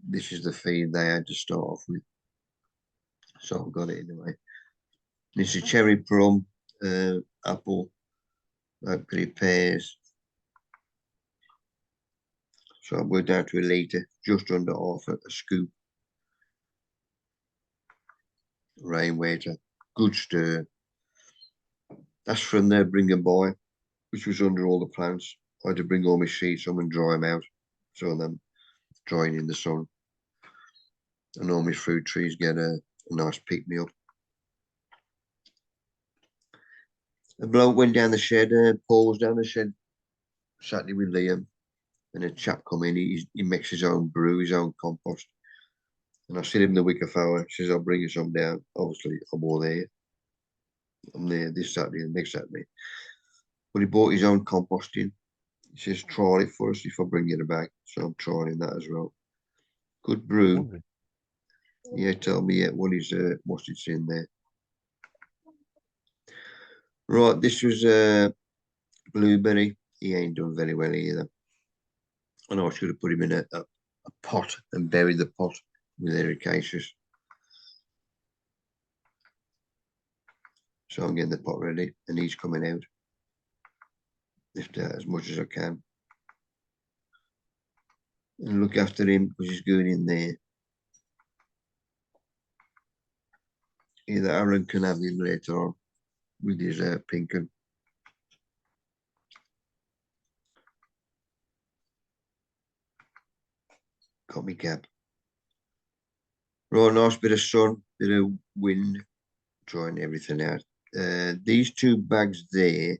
This is the feed they had to start off with. So I've got it anyway. This is cherry plum, apple, blackberry pears. So I worked out to a litre, just under half a scoop. Rainwater, good stir. That's from the Bring and Buy, which was under all the plants. I had to bring all my sheets on and dry them out, so them drying in the sun. And all my fruit trees get a nice pick me up. A bloke went down the shed, Paul was down the shed Saturday with Liam, and a chap come in, he makes his own brew, his own compost. And I said him the week before, says I'll bring you some down. Obviously, I'm all there. I'm there this Saturday and next Saturday. But he bought his own composting. He says, try it for us if I bring you the bag. So I'm trying that as well. Good brew. Lovely. Yeah, tell me what is what's it's in there. Right, this was blueberry. He ain't done very well either. I know I should have put him in a pot and buried the pot with ericaceous. So I'm getting the pot ready and he's coming out. Lift out as much as I can. And look after him because he's going in there. Either Aaron can have him later on with his pink un. Got me cap. Right, nice bit of sun, bit of wind, drying everything out. These 2 bags there,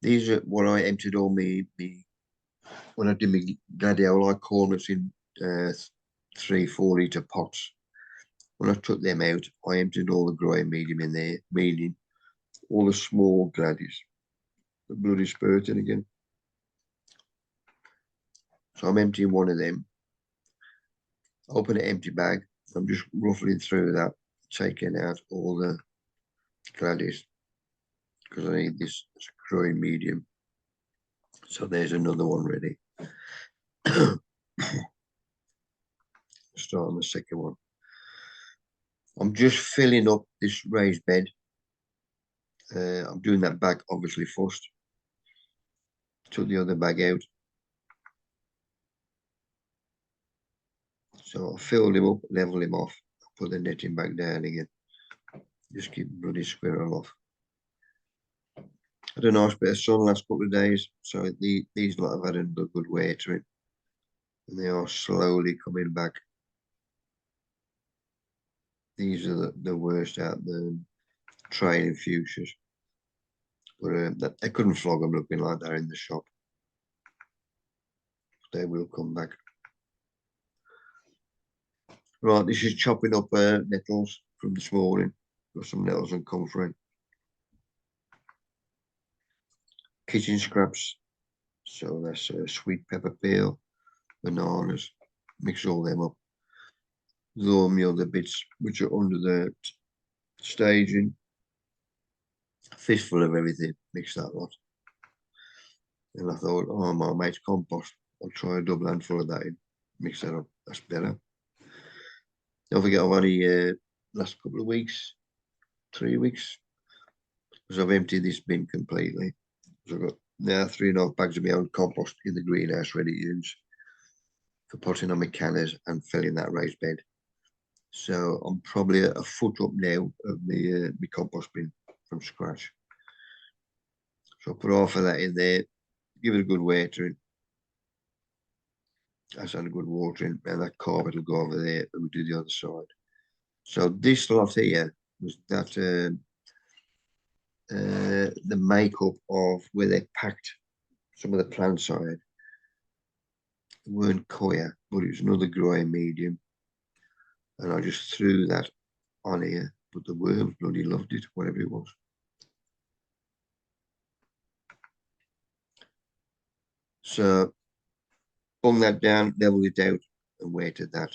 these are what I emptied all me when I did my gladiola corners in 3-4 litre pots. When I took them out, I emptied all the grey medium in there, meaning all the small gladies. The bloody spurting again. So I'm emptying one of them. Open an empty bag. I'm just ruffling through that, taking out all the gladies because I need this growing medium. So there's another one ready. Start on the second one. I'm just filling up this raised bed. I'm doing that bag obviously first. Took the other bag out. So I filled him up, level him off, put the netting back down again. Just keep bloody squirrel off. Had a nice bit of sun last couple of days, so these lot have had a good watering. And they are slowly coming back. These are the worst out the training fuchsias. But I couldn't flog them looking like that in the shop. They will come back. Right, this is chopping up nettles from this morning. Got some nettles and comfrey. Kitchen scraps. So that's sweet pepper peel, bananas. Mix all them up. With all my other bits which are under the staging. Fistful of everything. Mix that lot. And I thought, oh, my mate's compost. I'll try a double handful of that in. Mix that up. That's better. Don't forget, I've only last couple of weeks, 3 weeks, because I've emptied this bin completely. So I've got now 3.5 bags of my own compost in the greenhouse ready to use for potting on my canners and filling that raised bed. So I'm probably a foot up now of my compost bin from scratch. So I'll put half of that in there, give it a good watering. That's had a good watering, and that carpet will go over there and we'll do the other side. So this lot here was that the makeup of where they packed some of the plant side. It weren't coir, but it was another growing medium. And I just threw that on here, but the worms bloody loved it, whatever it was. So bung that down, leveled it out, and waited that.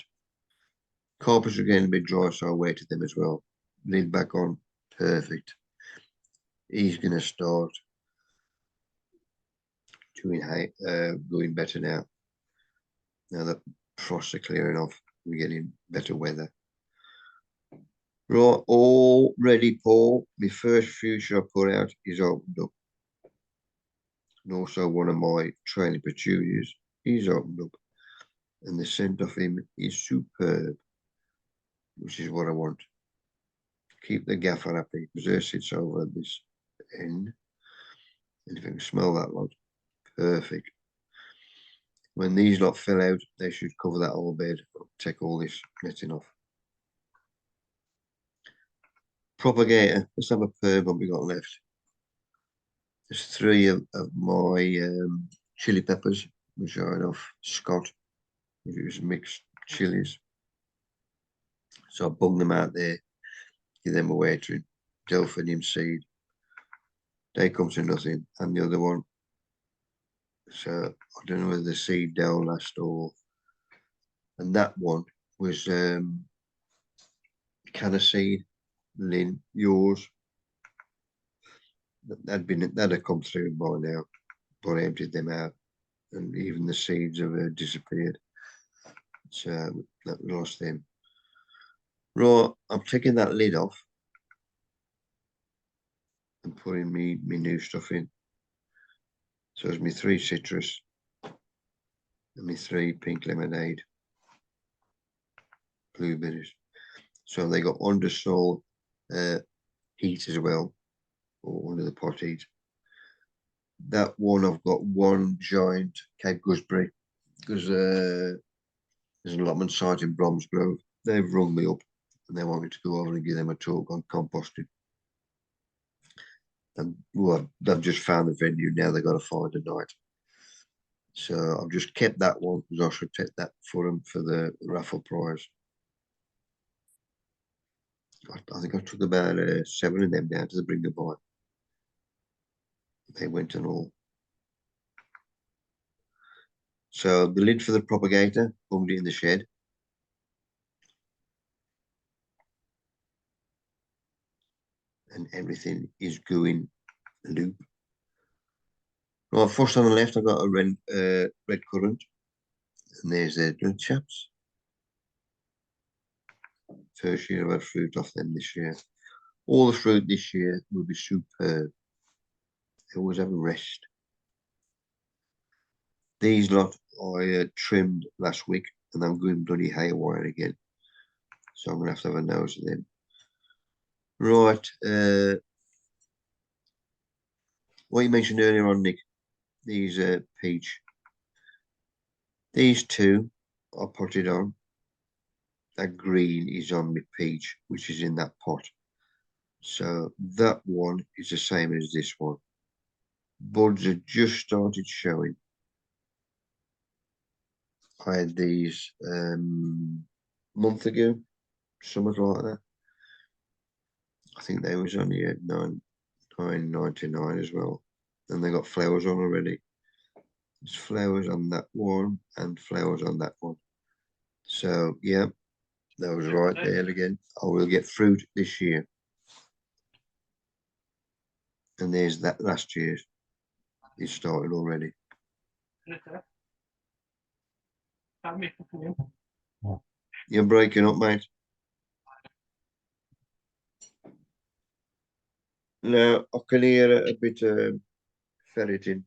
Carpets are getting a bit dry, so I waited them as well. Lid back on, perfect. He's gonna start doing going better now. Now that frosts are clearing off, we're getting better weather. Right, all ready, Paul. My first fuchsia I put out is opened up. And also one of my trailing petunias is opened up. And the scent of him is superb, which is what I want. Keep the gaffer happy because there sits over at this end. And if you can smell that lot, perfect. When these lot fill out, they should cover that whole bed, take all this netting off. Propagator, let's have a pair what we got left. There's 3 of my chili peppers, which are off Scott, which is mixed chilies. So I bung them out there, give them a watering, delphinium seed. They come to nothing, and the other one. So I don't know whether the seed they'll last or. And that one was canna seed, Lynn, yours. That'd have come through by now, but I emptied them out, and even the seeds have disappeared. So that lost them. Right, I'm taking that lid off and putting me new stuff in. So it's my 3 citrus and my 3 pink lemonade blueberries. So they got undersoil heat as well, or under the pot heat. That one I've got 1 giant Cape gooseberry because there's an allotment site in Bromsgrove. They've rung me up and they want me to go over and give them a talk on composting. And well, they've just found the venue now. They've got to find a night. So I've just kept that one because I should take that for them for the raffle prize. I think I took about 7 of them down to the Bringer Boy. They went and all. So the lid for the propagator, bunged it in the shed. And everything is going loop. Right, first on the left, I've got a red currant. And there's the little chaps. First year I've had fruit off them this year. All the fruit this year will be superb. They always have a rest. These lot I trimmed last week and I'm going bloody haywire again. So I'm going to have a nose of them. Right. What you mentioned earlier on, Nick, these peach. These 2 I potted on. That green is on my peach, which is in that pot. So that one is the same as this one. Buds have just started showing. I had these month ago, something like that. I think they was only at $9.99 as well. And they got flowers on already. There's flowers on that one and flowers on that one. So yeah, that was right there again. I will get fruit this year. And there's that last year's. It started already. You're breaking up, mate. No, I can hear a bit ferreting.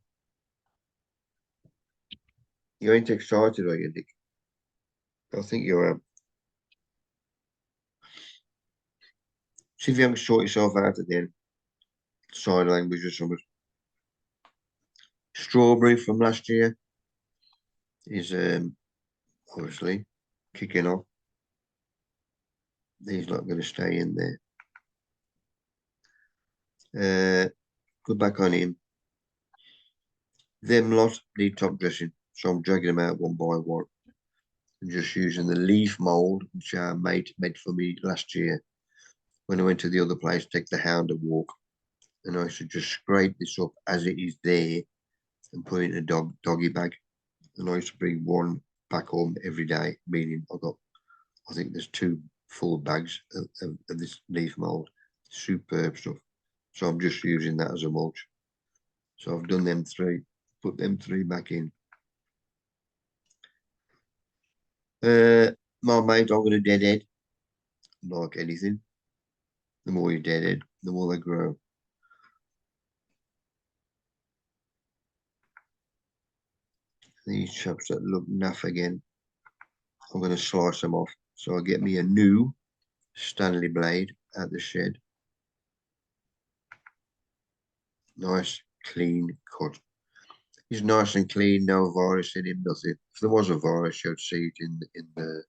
You ain't excited, are you, Nick? I think you are. See if you haven't sort yourself out again. Sign language or something. Strawberry from last year is obviously kicking off. He's not going to stay in there. Go back on him. Them lot need top dressing, so I'm dragging them out one by one. And just using the leaf mould, which our mate made for me last year when I went to the other place to take the hound a walk. And I should just scrape this up as it is there and put it in a doggy bag. And I used to bring one back home every day, meaning I think there's 2 full bags of this leaf mould. Superb stuff. So I'm just using that as a mulch. So I've done them 3, put them 3 back in. My mate, I'm going to deadhead. Like anything. The more you deadhead, the more they grow. These chaps that look naff again, I'm going to slice them off. So I get me a new Stanley blade at the shed. Nice, clean cut. He's nice and clean, no virus in him, nothing. If there was a virus, you'd see it in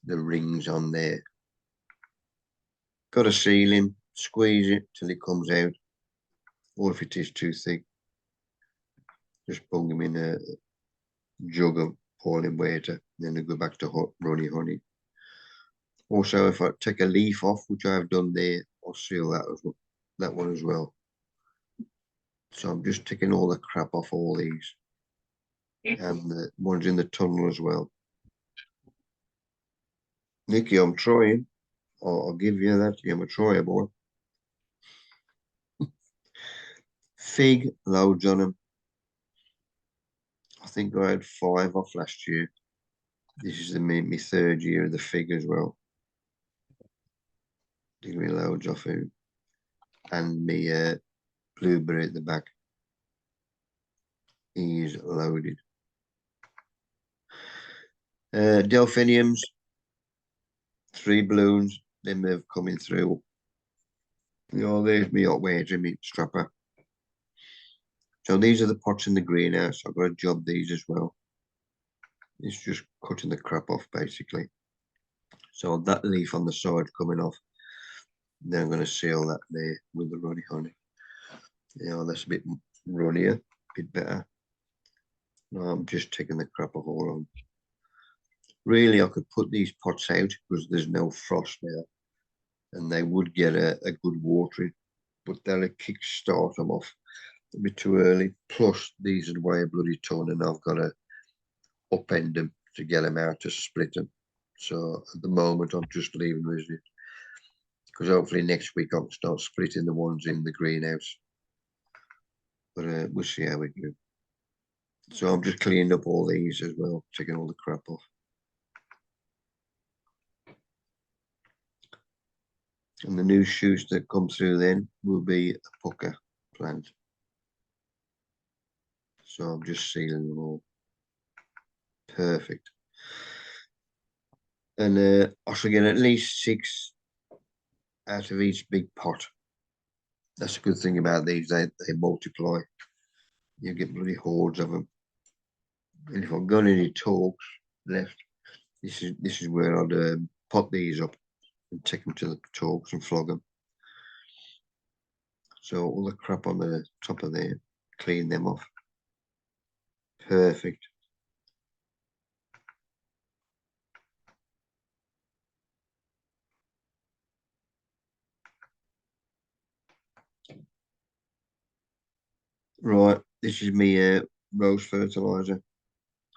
the rings on there. Got to seal him, squeeze it till it comes out. Or if it is too thick, just bung him in a jug of boiling water, then I go back to hot runny honey. Also, if I take a leaf off, which I have done there, I'll seal that one as well. So I'm just taking all the crap off all these, and the ones in the tunnel as well. Nicky, I'm trying. I'll give you that. I'm a try, boy. Fig loads on them. I think I had 5 off last year. This is my 3rd year of the fig as well. Give me loads off him. And me blueberry at the back. He's loaded. Delphiniums, 3 balloons. Them have coming through. There's me hot water, me strapper. So these are the pots in the greenhouse. I've got to job these as well. It's just cutting the crap off basically. So that leaf on the side coming off. Then I'm going to seal that there with the runny honey. That's a bit runnier, a bit better. No, I'm just taking the crap off all of them. Really, I could put these pots out because there's no frost now, and they would get a good watering, but they'll kick start them off a bit too early. Plus, these are weigh a bloody ton, and I've got to upend them to get them out to split them. So at the moment, I'm just leaving with it because hopefully next week I'll start splitting the ones in the greenhouse. But we'll see how we do. So I'm just cleaning up all these as well, taking all the crap off. And the new shoots that come through then will be a pucker plant. So I'm just sealing them all. Perfect. And I should get at least 6 out of each big pot. That's a good thing about these, they multiply. You get bloody hordes of them. And if I've got any talks left, this is where I'd pot these up and take them to the talks and flog them. So all the crap on the top of there, clean them off. Perfect. Right, this is me rose fertilizer.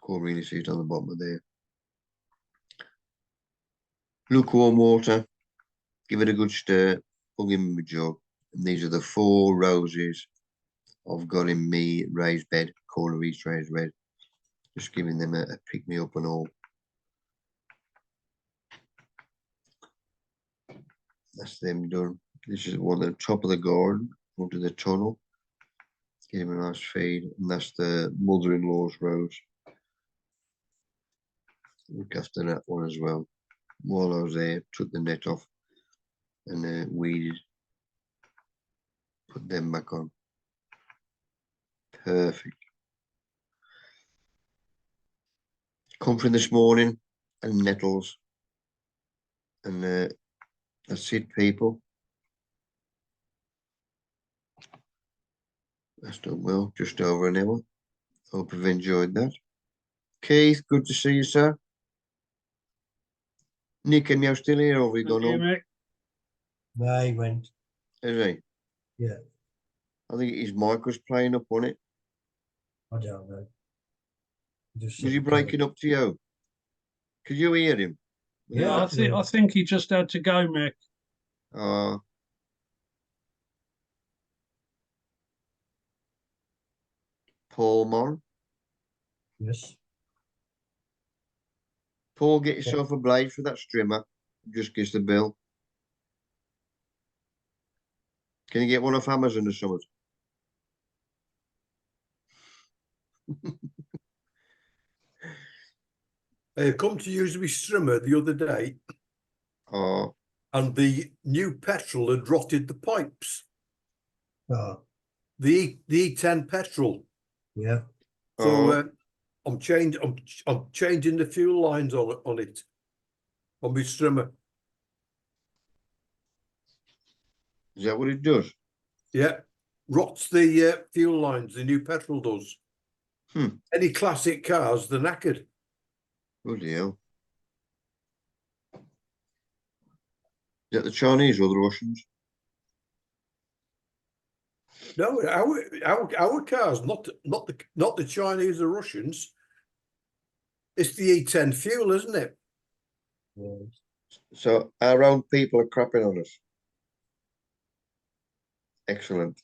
Can't really see it on the bottom of there. Lukewarm water, give it a good stir, plug in my jug. And these are the 4 roses I've got in me raised bed, corner east raised bed. Just giving them a pick me up and all. That's them done. This is one at the top of the garden, under the tunnel. Give him a nice feed, and that's the mother-in-law's rose. Look after that one as well. While I was there, took the net off and weeded. Put them back on. Perfect. Comfrey this morning and nettles. And that's it, people. That's done well, just over an hour. Hope you've enjoyed that. Keith, good to see you, sir. Nick, and you still here, or have we gone Thank you, home? Mick. No, he went. Is he? Yeah. I think his mic was playing up on it. I don't know. Just Was he said, breaking up to you? Could you hear him? Yeah, I think he just had to go, Mick. Paul Mon. Yes. Paul, get yourself a blade for that strimmer. Just gives the bill. Can you get one off Amazon or something? I come to use my strimmer the other day, Oh, and the new petrol had rotted the pipes. Oh, The E10 petrol. yeah. So oh, I'm changing the fuel lines on it on my strimmer. is that what it does? Yeah, rots the fuel lines. The new petrol does. Hmm. Any classic cars, they're knackered. Bloody hell. Is that the Chinese or the Russians? No, our cars, not the Chinese or Russians. It's the E10 fuel, isn't it? Yeah. So our own people are crapping on us. Excellent.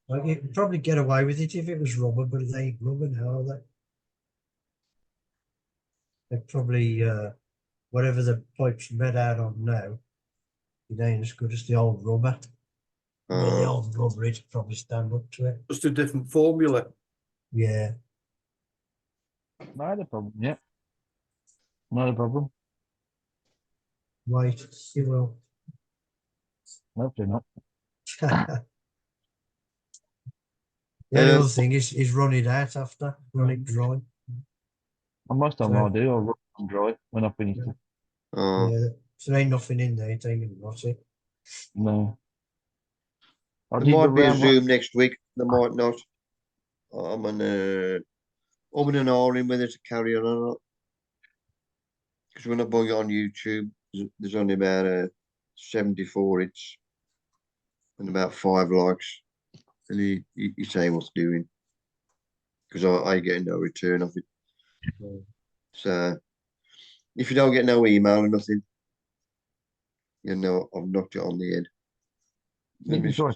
Well, you could probably get away with it if it was rubber, but it ain't rubber now, are they? They're probably whatever the pipe's made out of now, it ain't as good as the old rubber. Well, the old rubber, it'd probably stand up to it. Just a different formula. Yeah. Not a problem. Yeah. Not a problem. Wait, you will. Hopefully not. The only Um, other thing is run it out after, run it dry. And most of them I do, I'll rub them dry when I finish it. Yeah, so there ain't nothing in there, it ain't gonna rot it. No. I There did the might be a round Zoom next week. There might not. I'm an and ahhing whether to carry on or not. Because when I bung it on YouTube, there's only about 74 hits and about 5 likes. And he's saying what's doing. Because I get no return of it. Yeah. So if you don't get no email or nothing, you know I've knocked it on the head. You can try